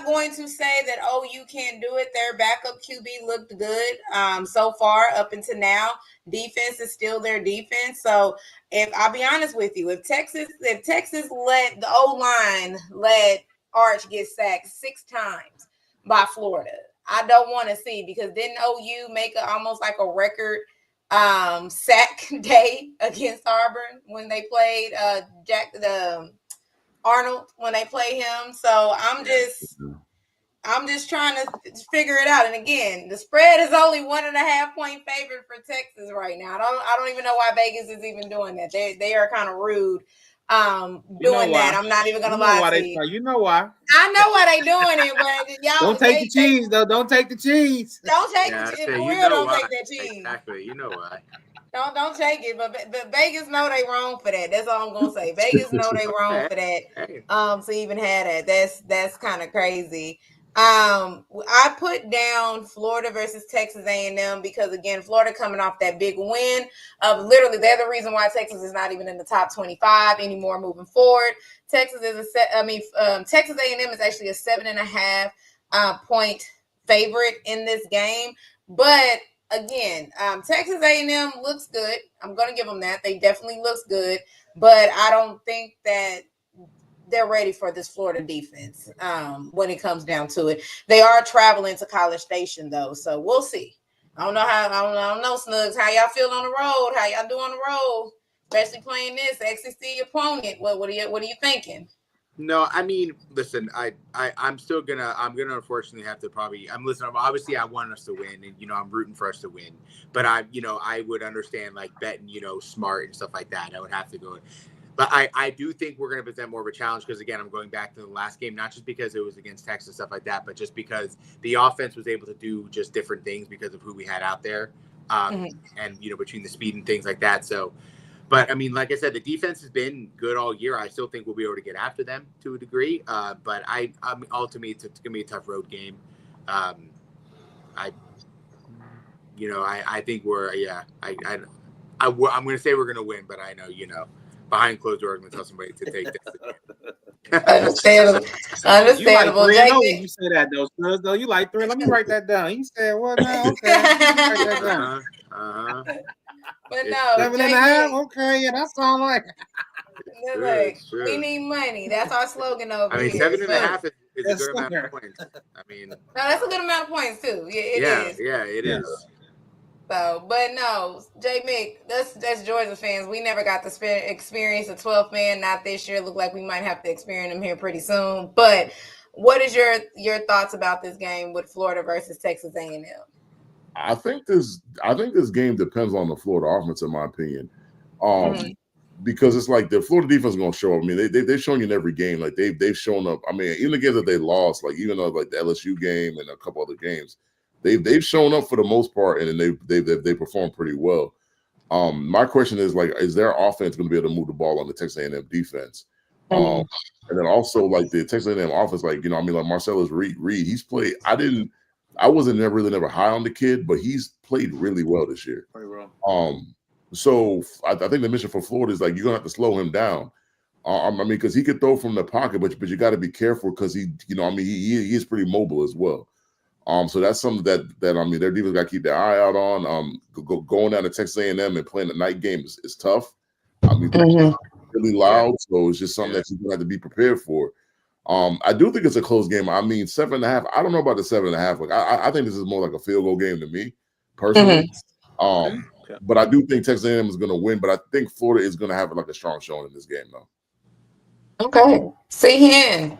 going to say that OU can't do it. Their backup QB looked good so far up until now. Defense is still their defense. So if I'll be honest with you, if Texas let the O-line let Arch get sacked 6 times by Florida, I don't want to see, because didn't OU make almost like a record sack day against Auburn when they played Arnold when they play him? So I'm just trying to figure it out. And again, the spread is only 1.5 point favorite for Texas right now. I don't even know why Vegas is even doing that. They are kind of rude doing that. I'm not even gonna lie to you. You know why? I know why they doing it, but y'all don't take the cheese though. Don't take the cheese. Don't take the cheese. For real, don't take that cheese. Exactly. You know why. Don't take it, but Vegas know they wrong for that. That's all I'm gonna say. Vegas know they wrong for that. To even have that, that's kind of crazy. I put down Florida versus Texas A&M because, again, Florida coming off that big win of literally they're the reason why Texas is not even in the top 25 anymore moving forward. Texas A&M is actually a 7.5 point favorite in this game, but again, Texas A&M looks good. I'm going to give them that. They definitely looks good, but I don't think that they're ready for this Florida defense when it comes down to it. They are traveling to College Station, though, so we'll see. I don't know, Snugs, how y'all feel on the road? How y'all do on the road? Especially playing this SEC opponent. What are you thinking? No, I mean, listen, I'm gonna unfortunately have to obviously I want us to win, and I'm rooting for us to win, but I would understand like betting, smart and stuff like that. I would have to go, but I do think we're gonna present more of a challenge because again, I'm going back to the last game, not just because it was against Texas and stuff like that, but just because the offense was able to do just different things because of who we had out there, and between the speed and things like that, so. But, I mean, like I said, the defense has been good all year. I still think we'll be able to get after them to a degree. But ultimately, it's going to be a tough road game. I think I'm going to say we're going to win, but I know, behind closed doors, I'm going to tell somebody to take this. Understandable. You like 3-0 when Jake, you say that, though. You like 3. Let me write that down. You said what now? Okay. Let me write that down. But no, 7.5. Okay, yeah, that sounds like. We need money. That's our slogan over here. 7.5 is a good amount of points. I mean, no, that's a good amount of points too. Yeah, it is. Yeah, it is. So, but no, J. Mick, that's Georgia fans. We never got to experience a 12th man. Not this year. Look like we might have to experience them here pretty soon. But what is your thoughts about this game with Florida versus Texas A&M? I think this game depends on the Florida offense, in my opinion, because it's like the Florida defense is going to show up. I mean, they've shown you in every game. Like they've shown up. I mean, even the games that they lost, like even though like the LSU game and a couple other games, they've shown up for the most part, and then they performed pretty well. My question is like, is their offense going to be able to move the ball on the Texas A&M defense? And then also like the Texas A&M offense, like like Marcellus Reed, he's played. I wasn't never high on the kid, but he's played really well this year. Pretty well. So I think the mission for Florida is like you're gonna have to slow him down. I mean, because he could throw from the pocket, but you got to be careful because he is pretty mobile as well. So that's something that their defense got to keep their eye out on. Going down to Texas A&M and playing the night game is tough. I mean, really loud, so it's just something that you're gonna have to be prepared for. I do think it's a close game. I mean, 7.5. I don't know about the 7.5. Like, I think this is more like a field goal game to me, personally. But I do think Texas A&M is going to win. But I think Florida is going to have like a strong showing in this game, though. Okay, see him,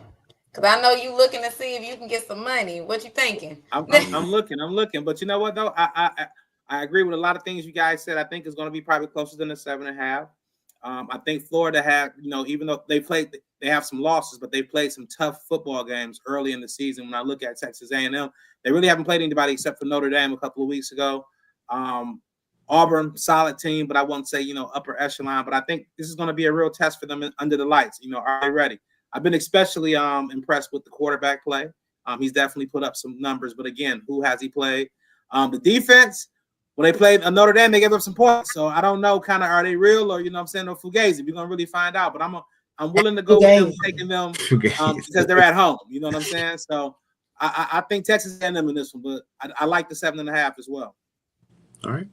because I know you looking to see if you can get some money. What you thinking? I'm looking. But you know what though? I agree with a lot of things you guys said. I think it's going to be probably closer than the 7.5. I think Florida had, even though they have some losses, but they played some tough football games early in the season. When I look at Texas A&M, they really haven't played anybody except for Notre Dame a couple of weeks ago. Auburn, solid team, but I won't say, upper echelon. But I think this is going to be a real test for them under the lights. Are they ready? I've been especially impressed with the quarterback play. He's definitely put up some numbers. But again, who has he played? The defense, when they played Notre Dame, they gave up some points. So I don't know, kind of, are they real or, or Fugazi? We're going to really find out. But I'm willing to go with them, taking them because they're at home. You know what I'm saying? So I think Texas A&M in this one, but I like the 7.5 as well. All right.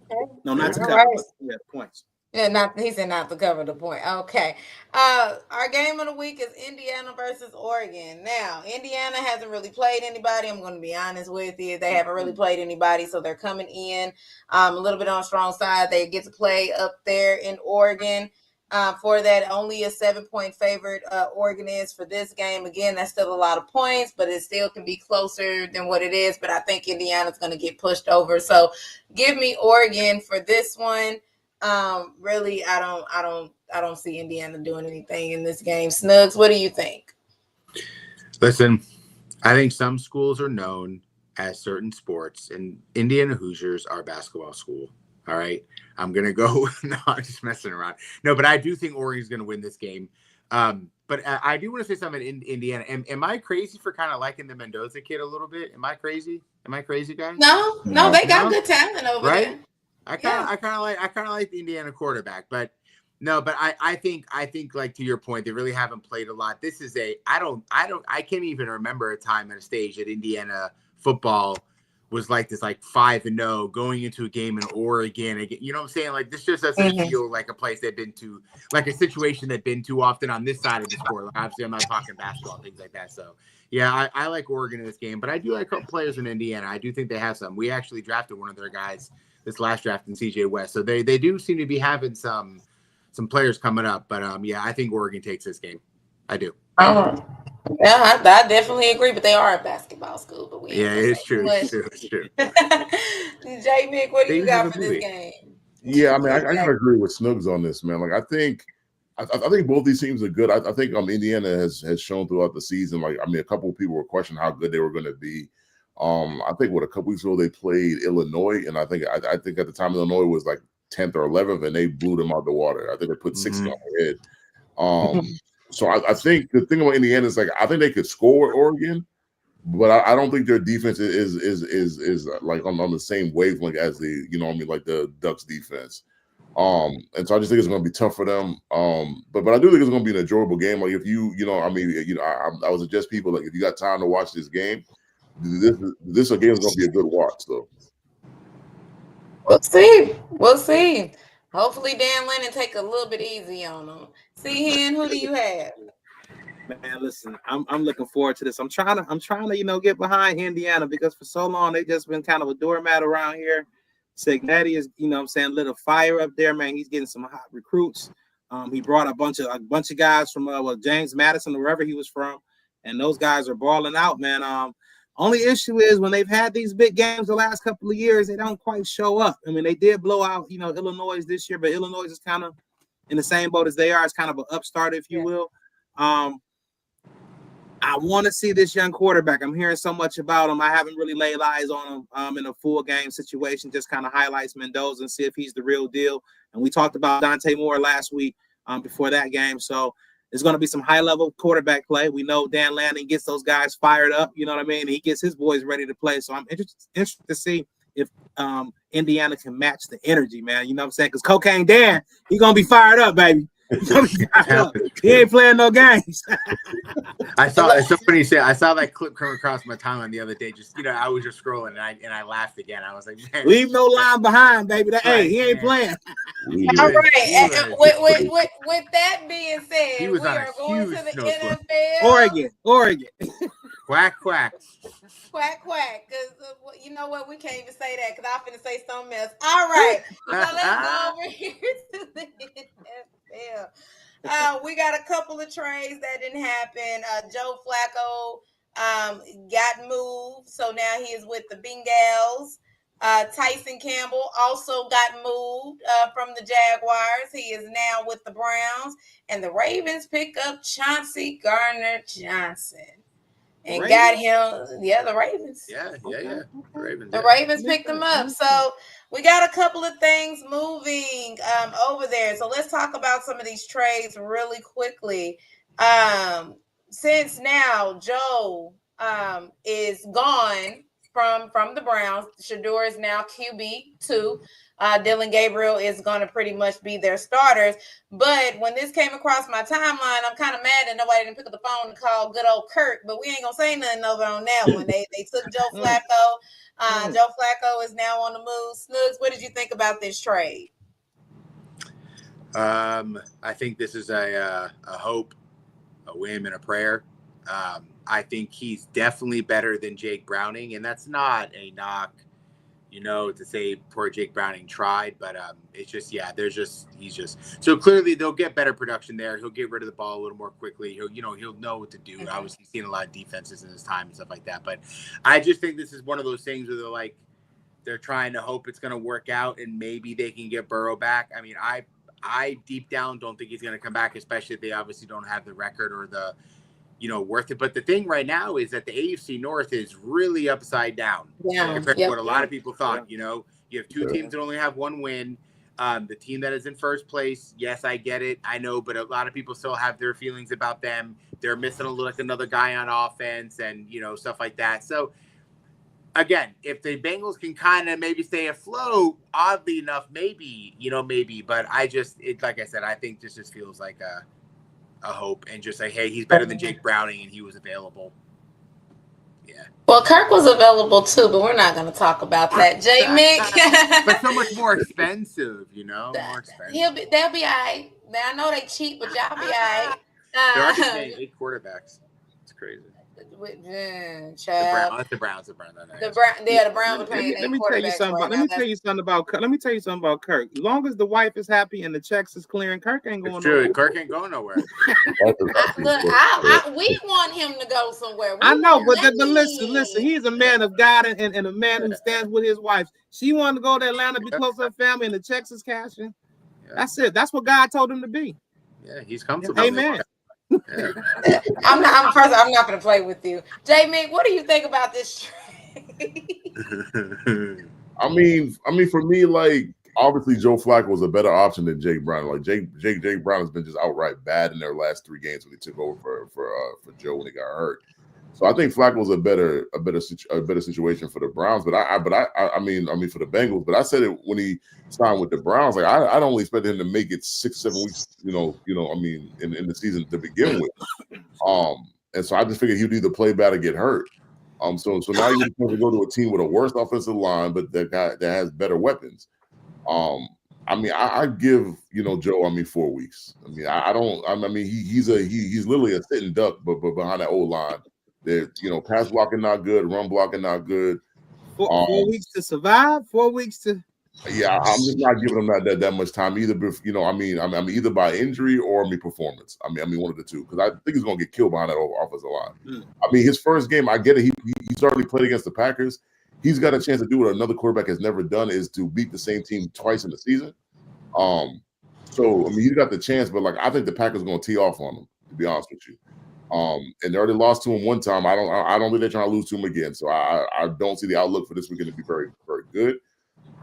No, not to cover, but points. Yeah, he said not to cover the point. Okay. Our game of the week is Indiana versus Oregon. Now, Indiana hasn't really played anybody. I'm going to be honest with you. They haven't really played anybody, so they're coming in a little bit on a strong side. They get to play up there in Oregon. For that, only a 7-point favorite Oregon is for this game. Again, that's still a lot of points, but it still can be closer than what it is. But I think Indiana's going to get pushed over. So give me Oregon for this one. Really, I don't see Indiana doing anything in this game. Snugs, what do you think? Listen, I think some schools are known as certain sports, and Indiana Hoosiers are a basketball school. All right. I'm going to go. No, I'm just messing around. No, but I do think Oregon's going to win this game. But I do want to say something in Indiana. Am I crazy for kind of liking the Mendoza kid a little bit? Am I crazy? Guys? No, they got good talent over there. I kind of like the Indiana quarterback, but no, but I think like to your point, they really haven't played a lot. This is I can't even remember a time at a stage that Indiana football was like this, like 5-0 going into a game in Oregon again. You know what I'm saying? Like this just doesn't feel like a place they've been to, like a situation they've been to often on this side of the sport. Like, obviously, I'm not talking basketball, things like that. So yeah, I like Oregon in this game, but I do like a couple players in Indiana. I do think they have some. We actually drafted one of their guys this last draft in CJ West, so they do seem to be having some players coming up. But yeah, I think Oregon takes this game. I do. Yeah, I definitely agree, but they are a basketball school. But we ain't gonna it's say true. much. It's true. J Mick, what do They you even have got a for this movie. game? Yeah, I mean, I gotta agree with Snoogs on this, man. Like, I think both these teams are good. I think Indiana has shown throughout the season. Like, I mean, a couple of people were questioning how good they were going to be. I think a couple weeks ago they played Illinois, and I think at the time Illinois was like 10th or 11th, and they blew them out the water. I think they put 60 on their head. So I think the thing about Indiana is, like, I think they could score with Oregon, but I don't think their defense is like on the same wavelength as the, you know what I mean, like the Ducks defense. And so I just think it's going to be tough for them. But I do think it's going to be an enjoyable game. Like, if I would suggest people, like, if you got time to watch this game, this game is going to be a good watch, though. We'll see. Hopefully Dan Lennon take a little bit easy on them. Hen, who do you have? Man, listen, I'm looking forward to this. I'm trying to get behind Indiana, because for so long they just been kind of a doormat around here. Signetti is, lit a fire up there, man. He's getting some hot recruits. He brought a bunch of guys from James Madison or wherever he was from, and those guys are balling out, man. Only issue is when they've had these big games the last couple of years, they don't quite show up. I mean, they did blow out, Illinois this year, but Illinois is kind of in the same boat as they are. It's kind of an upstart, if you will. I want to see this young quarterback. I'm hearing so much about him. I haven't really laid eyes on him in a full game situation, just kind of highlights Mendoza and see if he's the real deal. And we talked about Dante Moore last week before that game. So there's going to be some high-level quarterback play. We know Dan Lanning gets those guys fired up, you know what I mean? He gets his boys ready to play. So I'm interested to see if Indiana can match the energy, man. You know what I'm saying? Because Cocaine Dan, he's going to be fired up, baby. He ain't playing no games. I saw that clip come across my timeline the other day. Just, I was just scrolling and I laughed again. I was like, man, leave no line behind, baby. Hey, he ain't playing. All right. With that being said, we are going to the NFL. Oregon. Quack, quack. Quack, quack. Because you know what? We can't even say that because I'm finna say something else. All right. So let's go over here to the NFL. We got a couple of trades that didn't happen. Joe Flacco got moved, so now he is with the Bengals. Tyson Campbell also got moved from the Jaguars. He is now with the Browns. And the Ravens pick up Chauncey Gardner-Johnson. And got him, the Ravens. Yeah. The Ravens picked him up. So we got a couple of things moving over there. So let's talk about some of these trades really quickly. Since now Joe is gone from the Browns, Shador is now QB2. Dylan Gabriel is going to pretty much be their starters. But when this came across my timeline, I'm kind of mad that nobody didn't pick up the phone to call good old Kirk. But we ain't going to say nothing over on that one. They took Joe Flacco. Joe Flacco is now on the move. Snooks, what did you think about this trade? I think this is a hope, a whim, and a prayer. I think he's definitely better than Jake Browning, and that's not a knock, to say poor Jake Browning tried, but it's just, he's just, so clearly they'll get better production there. He'll get rid of the ball a little more quickly. He'll know what to do. Obviously, he's seen a lot of defenses in his time and stuff like that, but I just think this is one of those things where they're trying to hope it's going to work out and maybe they can get Burrow back. I mean, I deep down don't think he's going to come back, especially if they obviously don't have the record or the, worth it. But the thing right now is that the AFC North is really upside down compared to what a lot of people thought. You have two teams that only have one win. The team that is in first place, yes, I get it. I know, but a lot of people still have their feelings about them. They're missing another guy on offense and, stuff like that. So, again, if the Bengals can kind of maybe stay afloat, oddly enough, maybe. But like I said, I think this just feels like a hope and just say, hey, he's better than Jake Browning and he was available. Well, Kirk was available too, but we're not going to talk about that. J. Mick. But so much more expensive, more expensive. They'll be all right. Now, I know they cheap, but y'all be all right. They're already paying 8 quarterbacks. It's crazy. Child. The Browns. The Browns are paying Let me tell you something. Let me tell you something about Kirk. As long as the wife is happy and the checks is clearing, Kirk ain't going nowhere. Kirk ain't going nowhere. We want him to go somewhere. I know, but listen. He's a man of God and a man who stands with his wife. She wanted to go to Atlanta, be close to her family, and the checks is cashing. Yeah. That's it. That's what God told him to be. Yeah, he's comfortable. Amen. Yeah. I'm not going to play with you. J. Mick, what do you think about this trade? I mean, for me, like, obviously Joe Flacco was a better option than Jake Brown. Like Jake Brown has been just outright bad in their last 3 games when he took over for Joe when he got hurt. So I think Flacco was a better situation for the Browns. But I mean for the Bengals. But I said it when he signed with the Browns. Like I don't expect him to make it 6-7 weeks. In the season to begin with. And so I just figured he'd either play bad or get hurt. So now you're going to go to a team with a worse offensive line, but that has better weapons. I give Joe 4 weeks. He's literally a sitting duck, but behind that old line, pass blocking not good, run blocking not good. 4 weeks to survive. 4 weeks to. Yeah, I'm just not giving him that much time either. Either by injury or performance. One of the two, because I think he's gonna get killed behind that offensive line. His first game, I get it. He certainly played against the Packers. He's got a chance to do what another quarterback has never done, is to beat the same team twice in the season. He's got the chance, but I think the Packers are gonna tee off on him, to be honest with you. And they already lost to him one time. I don't think they're trying to lose to him again. So I don't see the outlook for this weekend to be very, very good.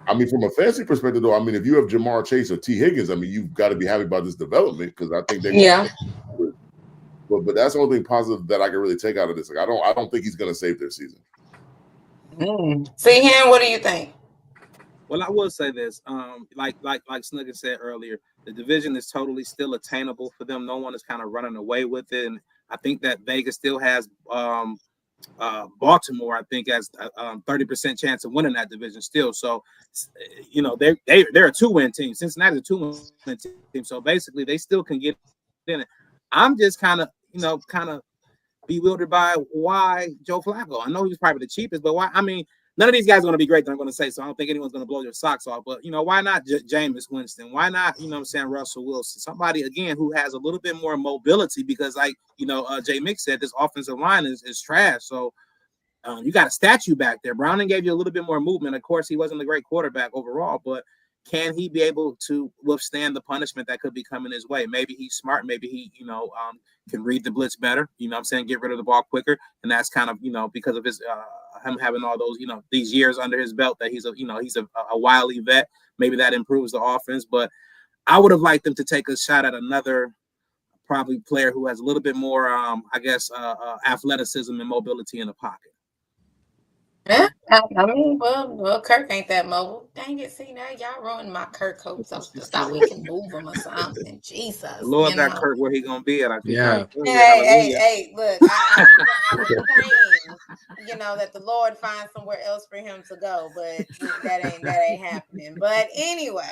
From a fantasy perspective, though, if you have Jamar Chase or T. Higgins, you've got to be happy about this development, because I think they. Yeah. But that's the only thing positive that I can really take out of this. I don't think he's going to save their season. See him. What do you think? Well, I will say this. Like Snugger said earlier, the division is totally still attainable for them. No one is kind of running away with it, and I think that Vegas still has. Baltimore, I think, has 30% chance of winning that division still. So, they're a 2-win team. Cincinnati's a 2-win team. So basically, they still can get in it. I'm just kind of bewildered by why Joe Flacco. I know he's probably the cheapest, but why? None of these guys are going to be great that I'm going to say, so I don't think anyone's going to blow your socks off. But, why not Jameis Winston? Why not, Russell Wilson? Somebody, again, who has a little bit more mobility, because, Jay Mick said, this offensive line is trash. So you got a statue back there. Browning gave you a little bit more movement. Of course, he wasn't a great quarterback overall, but can he be able to withstand the punishment that could be coming his way? Maybe he's smart. Maybe he, can read the blitz better. Get rid of the ball quicker. And that's kind of, because of his him having all those, these years under his belt, that he's a wily vet. Maybe that improves the offense. But I would have liked them to take a shot at another probably player who has a little bit more, athleticism and mobility in the pocket. Yeah, well, Kirk ain't that mobile. Dang it! See, now y'all ruining my Kirk hopes. I thought we can move him or something. Jesus, the Lord got Kirk where he gonna be at. I think. Yeah. Hey, look, I'm praying, that the Lord finds somewhere else for him to go, but that ain't happening. But anyway,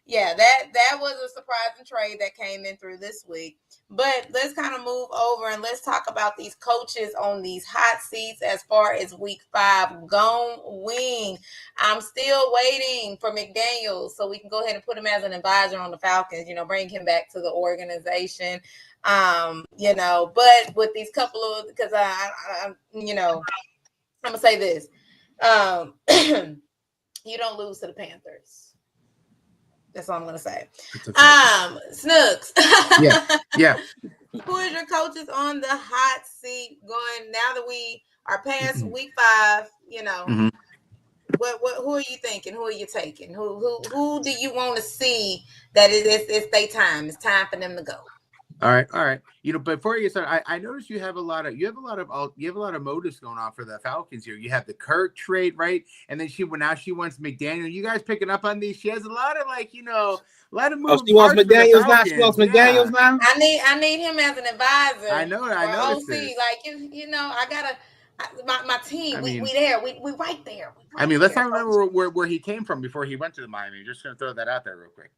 yeah, that was a surprising trade that came in through this week. But let's kind of move over and let's talk about these coaches on these hot seats as far as week 5. Gone wing. I'm still waiting for McDaniels so we can go ahead and put him as an advisor on the Falcons, bring him back to the organization. But with these couple of, because I'm going to say this. You don't lose to the Panthers. That's all I'm gonna say. Snooks. Yeah. Who is your coaches on the hot seat going now that we are past week 5? Mm-hmm. What who are you thinking? Who are you taking? Who do you want to see that it's their time? It's time for them to go. All right, all right. Before you get started, I noticed you have a lot of motives going on for the Falcons here. You have the Kirk trade, right? And then she wants McDaniel. You guys picking up on these? She has a lot of a lot of Oh, moving she wants parts for the McDaniels now. She Falcons. wants McDaniels Yeah, now. I need him as an advisor I know. or I noticed OC. this. Like I gotta my team. I mean, We there. We right there. We I right mean, let's there. not remember where he came from before he went to the Miami. Just gonna throw that out there real quick.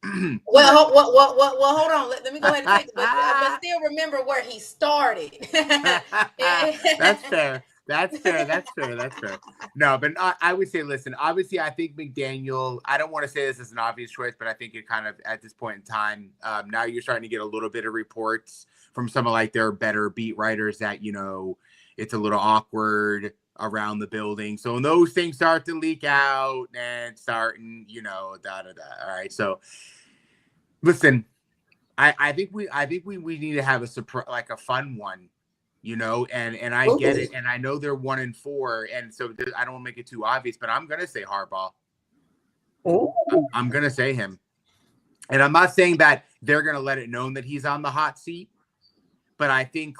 Well, hold on. Let me go ahead and take it. But still remember where he started. That's fair. That's fair. That's fair. That's fair. No, but I would say, listen, obviously, I think McDaniel, I don't want to say this is an obvious choice, but I think it kind of, at this point in time, now you're starting to get a little bit of reports from some of their better beat writers that, it's a little awkward around the building. So when those things start to leak out and starting, All right. So listen, I think we need to have a surprise, like a fun one, and I get it. And I know they're 1-4. And so I don't want to make it too obvious, but I'm going to say Harbaugh. I'm going to say him. And I'm not saying that they're going to let it known that he's on the hot seat. But I think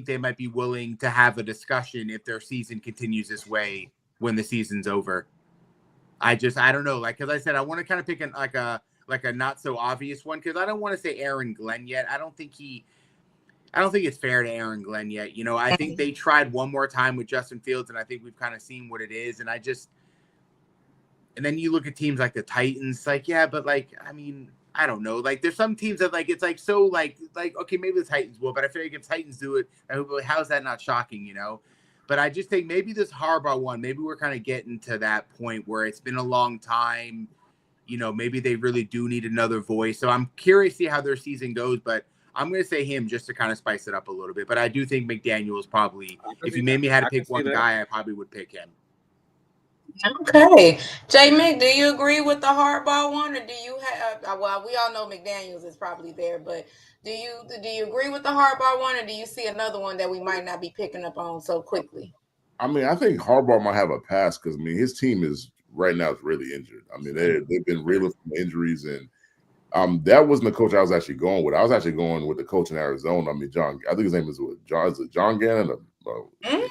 they might be willing to have a discussion if their season continues this way when the season's over. I don't know. Because I said, I want to kind of pick a not so obvious one, because I don't want to say Aaron Glenn yet. I don't think it's fair to Aaron Glenn yet. I think they tried one more time with Justin Fields, and I think we've kind of seen what it is. And then you look at teams like the Titans, I don't know. There's some teams that it's okay, maybe the Titans will, but I feel like if Titans do it, how is that not shocking, But I just think maybe this Harbaugh one, maybe we're kind of getting to that point where it's been a long time. Maybe they really do need another voice. So I'm curious to see how their season goes, but I'm going to say him just to kind of spice it up a little bit. But I do think McDaniel is probably, if you made me had to pick one guy, I probably would pick him. Okay. J. Mick, do you agree with the Harbaugh one, or do you have? Well, we all know McDaniels is probably there, but do you agree with the Harbaugh one, or do you see another one that we might not be picking up on so quickly? I mean, I think Harbaugh might have a pass because his team is right now is really injured. They've been reeling from injuries, and that wasn't the coach I was actually going with. I was actually going with the coach in Arizona. John. I think his name is John. Is it John Gannon?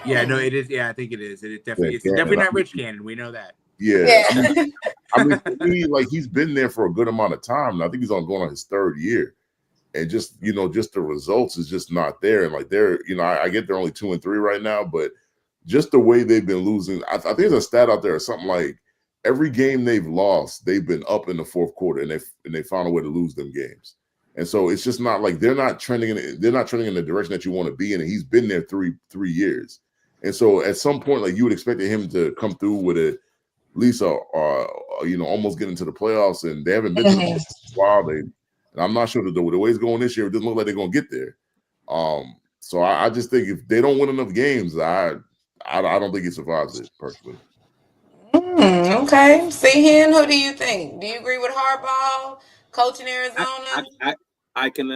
Yeah, no, it is. Yeah, I think it is. It's definitely not Rich Gannon. We know that. Yeah. For me, he's been there for a good amount of time. And I think he's going on his third year. And just the results is just not there. And they're, I get they're only 2-3 right now, but just the way they've been losing, I think there's a stat out there or something like every game they've lost, they've been up in the fourth quarter and they found a way to lose them games. And so it's just not they're not trending in the direction that you want to be in. And he's been there three years. And so at some point, you would expect him to come through with at least almost get into the playoffs, and they haven't been to the playoffs for a while. And I'm not sure that the way it's going this year, it doesn't look like they're going to get there. So I just think if they don't win enough games, I don't think he survives it personally. Okay. See, who do you think? Do you agree with Harbaugh, coach in Arizona? I can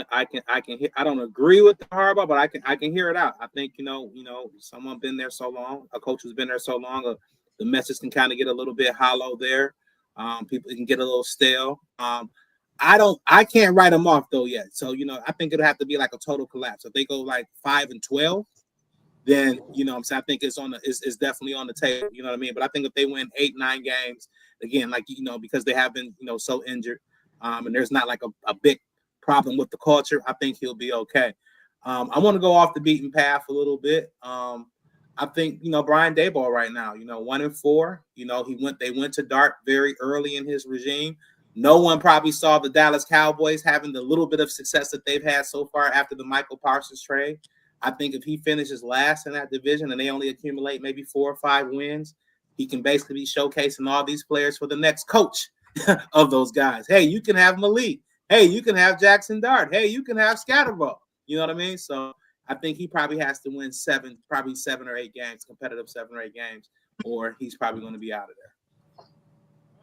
hear. I don't agree with the Harbaugh, but I can hear it out. I think someone been there so long, a coach who's been there so long, the message can kind of get a little bit hollow there. People can get a little stale. I can't write them off though yet. So I think it'll have to be like a total collapse. If they go 5-12, then I'm saying I think it's definitely on the table. You know what I mean? But I think if they win 8-9 games again, because they have been so injured, and there's not a big problem with the culture, I think he'll be okay. I want to go off the beaten path a little bit. I think Brian Daboll right now, 1-4. They went to Dart very early in his regime. No one probably saw the Dallas Cowboys having the little bit of success that they've had so far after the Michael Parsons trade. I think if he finishes last in that division and they only accumulate maybe 4 or 5 wins, he can basically be showcasing all these players for the next coach of those guys. Hey, you can have Malik. Hey, you can have Jackson Dart. Hey, you can have Scatterbo. You know what I mean? So I think he probably has to win 7 or 8 games, competitive 7 or 8 games, or he's probably going to be out of there.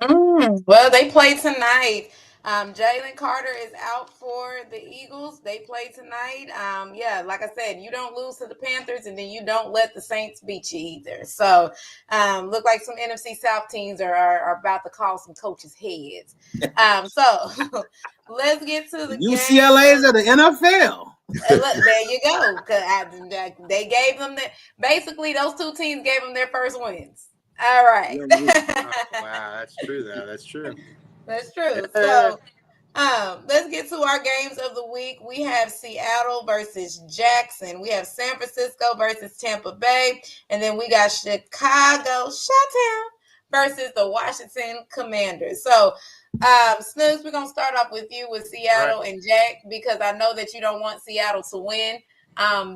Well, they play tonight. Jalen Carter is out for the Eagles. They play tonight. Yeah, like I said, you don't lose to the Panthers, and then you don't let the Saints beat you either. So, look like some NFC South teams are about to call some coaches' heads. So let's get to the UCLA's of the NFL. Look, there you go. They gave them basically those two teams gave them their first wins. All right. Wow, that's true though. That's true. That's true. So let's get to our games of the week. We have Seattle versus Jackson. We have San Francisco versus Tampa Bay. And then we got Chicago, Chi-Town versus the Washington Commanders. So Snooks, we're going to start off with you with Seattle and Jack, because I know that you don't want Seattle to win.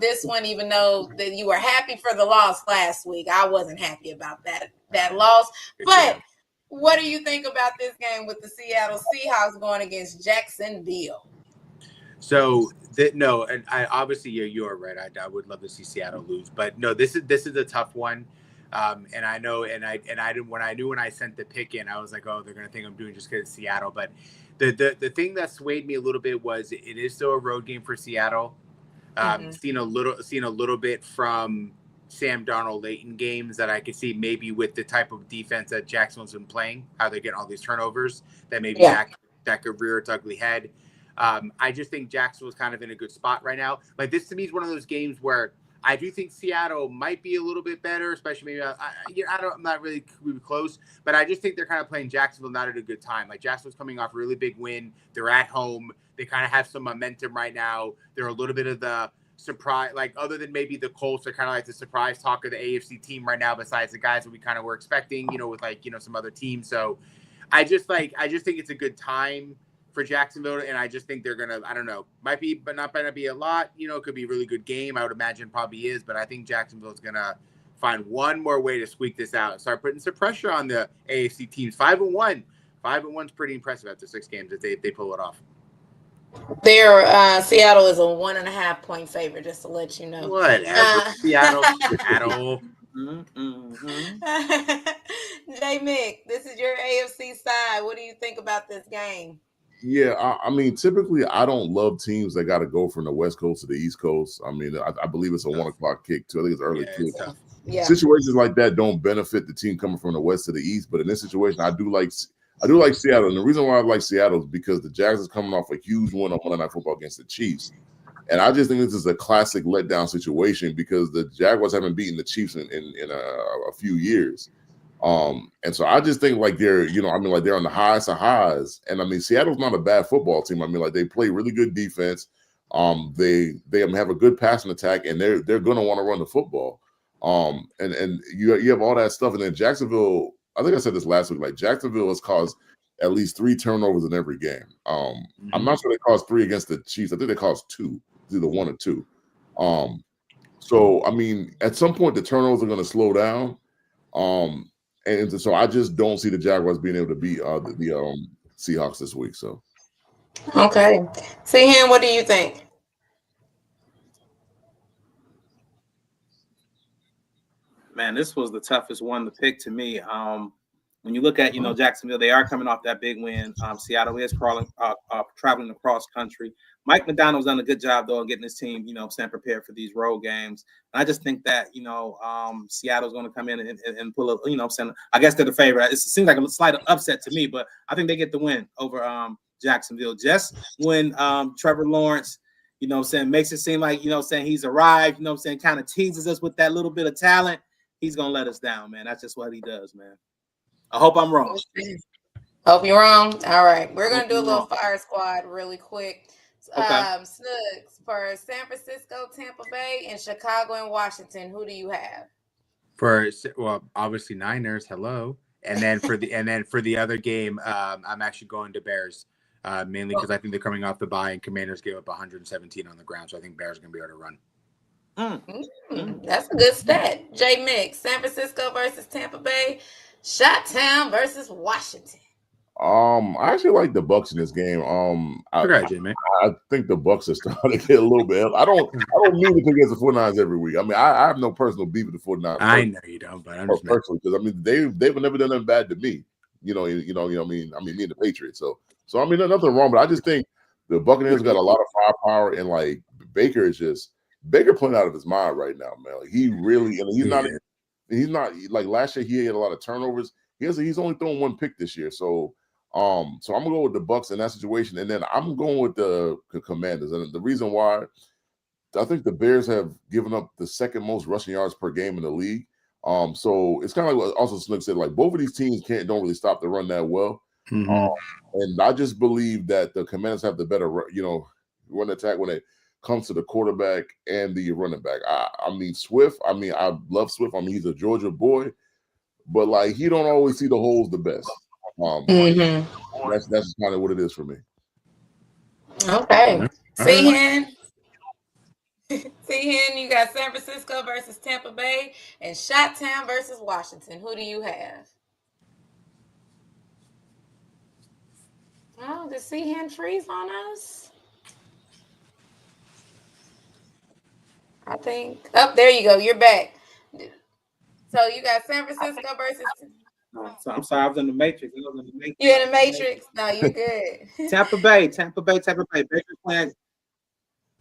This one, even though that you were happy for the loss last week, I wasn't happy about that loss. But what do you think about this game with the Seattle Seahawks going against Jacksonville? So no, and I obviously you're right. I would love to see Seattle lose, but no, this is a tough one. And I know, and I didn't when I sent the pick in, I was like, oh, they're gonna think I'm doing just because it's Seattle. But the thing that swayed me a little bit was it is still a road game for Seattle. Seen a little bit from Sam Darnold late in games that I could see maybe with the type of defense that Jacksonville's been playing, how they're getting all these turnovers, that maybe that could rear its ugly head. I just think Jacksonville's kind of in a good spot right now. Like, this to me is one of those games where I do think Seattle might be a little bit better, especially maybe I'm not really close, but I just think they're kind of playing Jacksonville not at a good time. Like, Jacksonville's coming off a really big win. They're at home. They kind of have some momentum right now. They're a little bit of the surprise, like, other than maybe the Colts are kind of like the surprise talk of the AFC team right now, besides the guys that we kind of were expecting, with some other teams. So I just think it's a good time for Jacksonville, and I just think they're gonna, I don't know, might be, but not gonna be a lot. It could be a really good game. I would imagine probably is, but I think Jacksonville's gonna find one more way to squeak this out and start putting some pressure on the AFC teams. 5-1, 5-1's pretty impressive after 6 games if they pull it off. Seattle is a 1.5 point favorite, just to let you know. Whatever. Seattle. J Mick, this is your AFC side. What do you think about this game? Yeah, I mean, typically I don't love teams that got to go from the West Coast to the East Coast. I mean, I believe it's a 1 o'clock kick too. I think it's early kick. Yeah. Situations like that don't benefit the team coming from the West to the East. But in this situation, I do like Seattle. And the reason why I like Seattle is because the Jags is coming off a huge win on Monday Night Football against the Chiefs. And I just think this is a classic letdown situation because the Jaguars haven't beaten the Chiefs in a few years. And so I just think like they're on the highest of highs. And I mean, Seattle's not a bad football team. I mean, like, they play really good defense. They have a good passing attack, and they're going to want to run the football. And you have all that stuff. And then Jacksonville, I think I said this last week, like, Jacksonville has caused at least 3 turnovers in every game. I'm not sure they caused 3 against the Chiefs. I think they caused 2, either 1 or 2. So I mean, at some point the turnovers are going to slow down. And so I just don't see the Jaguars being able to beat the Seahawks this week. So, okay, Sehan, what do you think? Man, this was the toughest one to pick to me. When you look at Jacksonville, they are coming off that big win. Seattle is traveling across country. Mike McDonald's done a good job though of getting his team, prepared for these road games. And I just think that Seattle's going to come in and pull up. I guess they're the favorite. It seems like a slight upset to me, but I think they get the win over Jacksonville. Just when Trevor Lawrence, makes it seem like he's arrived. Kind of teases us with that little bit of talent. He's gonna let us down, man. That's just what he does, man. I hope I'm wrong. Hope you're wrong. All right. We're going to do a little fire squad really quick. Okay. Snooks, for San Francisco, Tampa Bay, and Chicago and Washington, who do you have? Well, obviously Niners, hello. And then for the other game, I'm actually going to Bears, mainly because I think they're coming off the bye, and Commanders gave up 117 on the ground. So I think Bears are going to be able to run. That's a good stat. J Mick, San Francisco versus Tampa Bay, Chi-Town versus Washington. I actually like the Bucs in this game. I think the Bucs are starting to get a little bit. I don't mean to pick against the 49ers every week. I mean, I have no personal beef with the 49ers. I know you don't, but I'm just personally, because I mean they've never done nothing bad to me. I mean, me and the Patriots. So I mean, there's nothing wrong, but I just think the Buccaneers got a lot of firepower, and like Baker playing out of his mind right now, man. Like he really, and he's not like last year. He had a lot of turnovers. He's only thrown one pick this year, so I'm gonna go with the Bucs in that situation, and then I'm going with the Commanders, and the reason why. I think the Bears have given up the second most rushing yards per game in the league. So it's kind of like what also Snook said, like both of these teams don't really stop the run that well. And I just believe that the Commanders have the better, run attack when it comes to the quarterback and the running back. I mean, Swift, I love Swift. I mean, he's a Georgia boy, but like he don't always see the holes the best. That's kind of what it is for me. Okay. See, you got San Francisco versus Tampa Bay and Chi-Town versus Washington. Who do you have? Oh, did Seahan freeze on us? I think. Oh, there you go. You're back. So you got San Francisco versus. So I'm sorry, I was in the Matrix. You're in the Matrix. No, you're good. Tampa Bay. Baker's playing.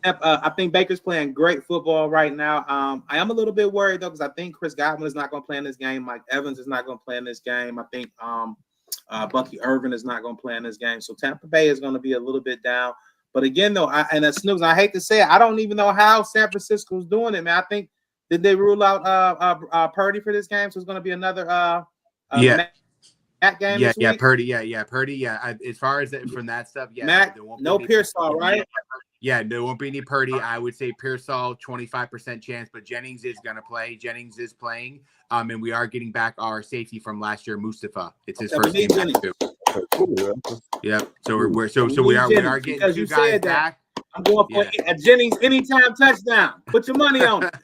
I think Baker's playing great football right now. I am a little bit worried though because I think Chris Godwin is not going to play in this game. Mike Evans is not going to play in this game. I think Bucky Irvin is not going to play in this game. So Tampa Bay is going to be a little bit down. But again, though, and as Snooks, I hate to say it, I don't even know how San Francisco's doing it, man. I think did they rule out Purdy for this game? So it's going to be another Matt game. Yeah, Purdy. Purdy. Yeah, as far as from that stuff, yeah. Matt, no Pearsall, right? Yeah, there won't be any Purdy. I would say Pearsall, 25% chance, but Jennings is going to play. Jennings is playing. And we are getting back our safety from last year, Mustafa. It's his first game back too. Yep. So we are getting two guys back. I'm going for a Jennings anytime touchdown. Put your money on it.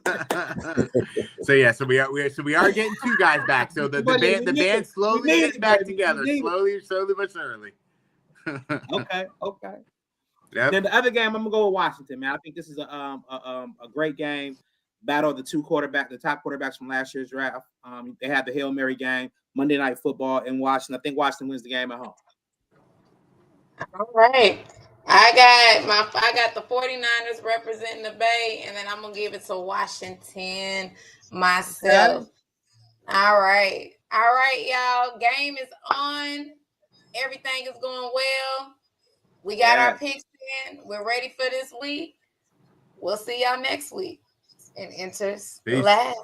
So we are getting two guys back. So the band slowly gets back together. Slowly but surely. Okay. Yep. Then the other game, I'm gonna go with Washington, man. I think this is a great game. Battle of the the top quarterbacks from last year's draft. They had the Hail Mary game, Monday Night Football in Washington. I think Washington wins the game at home. All right. I got the 49ers representing the Bay, and then I'm gonna give it to Washington myself. Okay. All right, y'all. Game is on. Everything is going well. We got our picks in. We're ready for this week. We'll see y'all next week. And Enters Lab.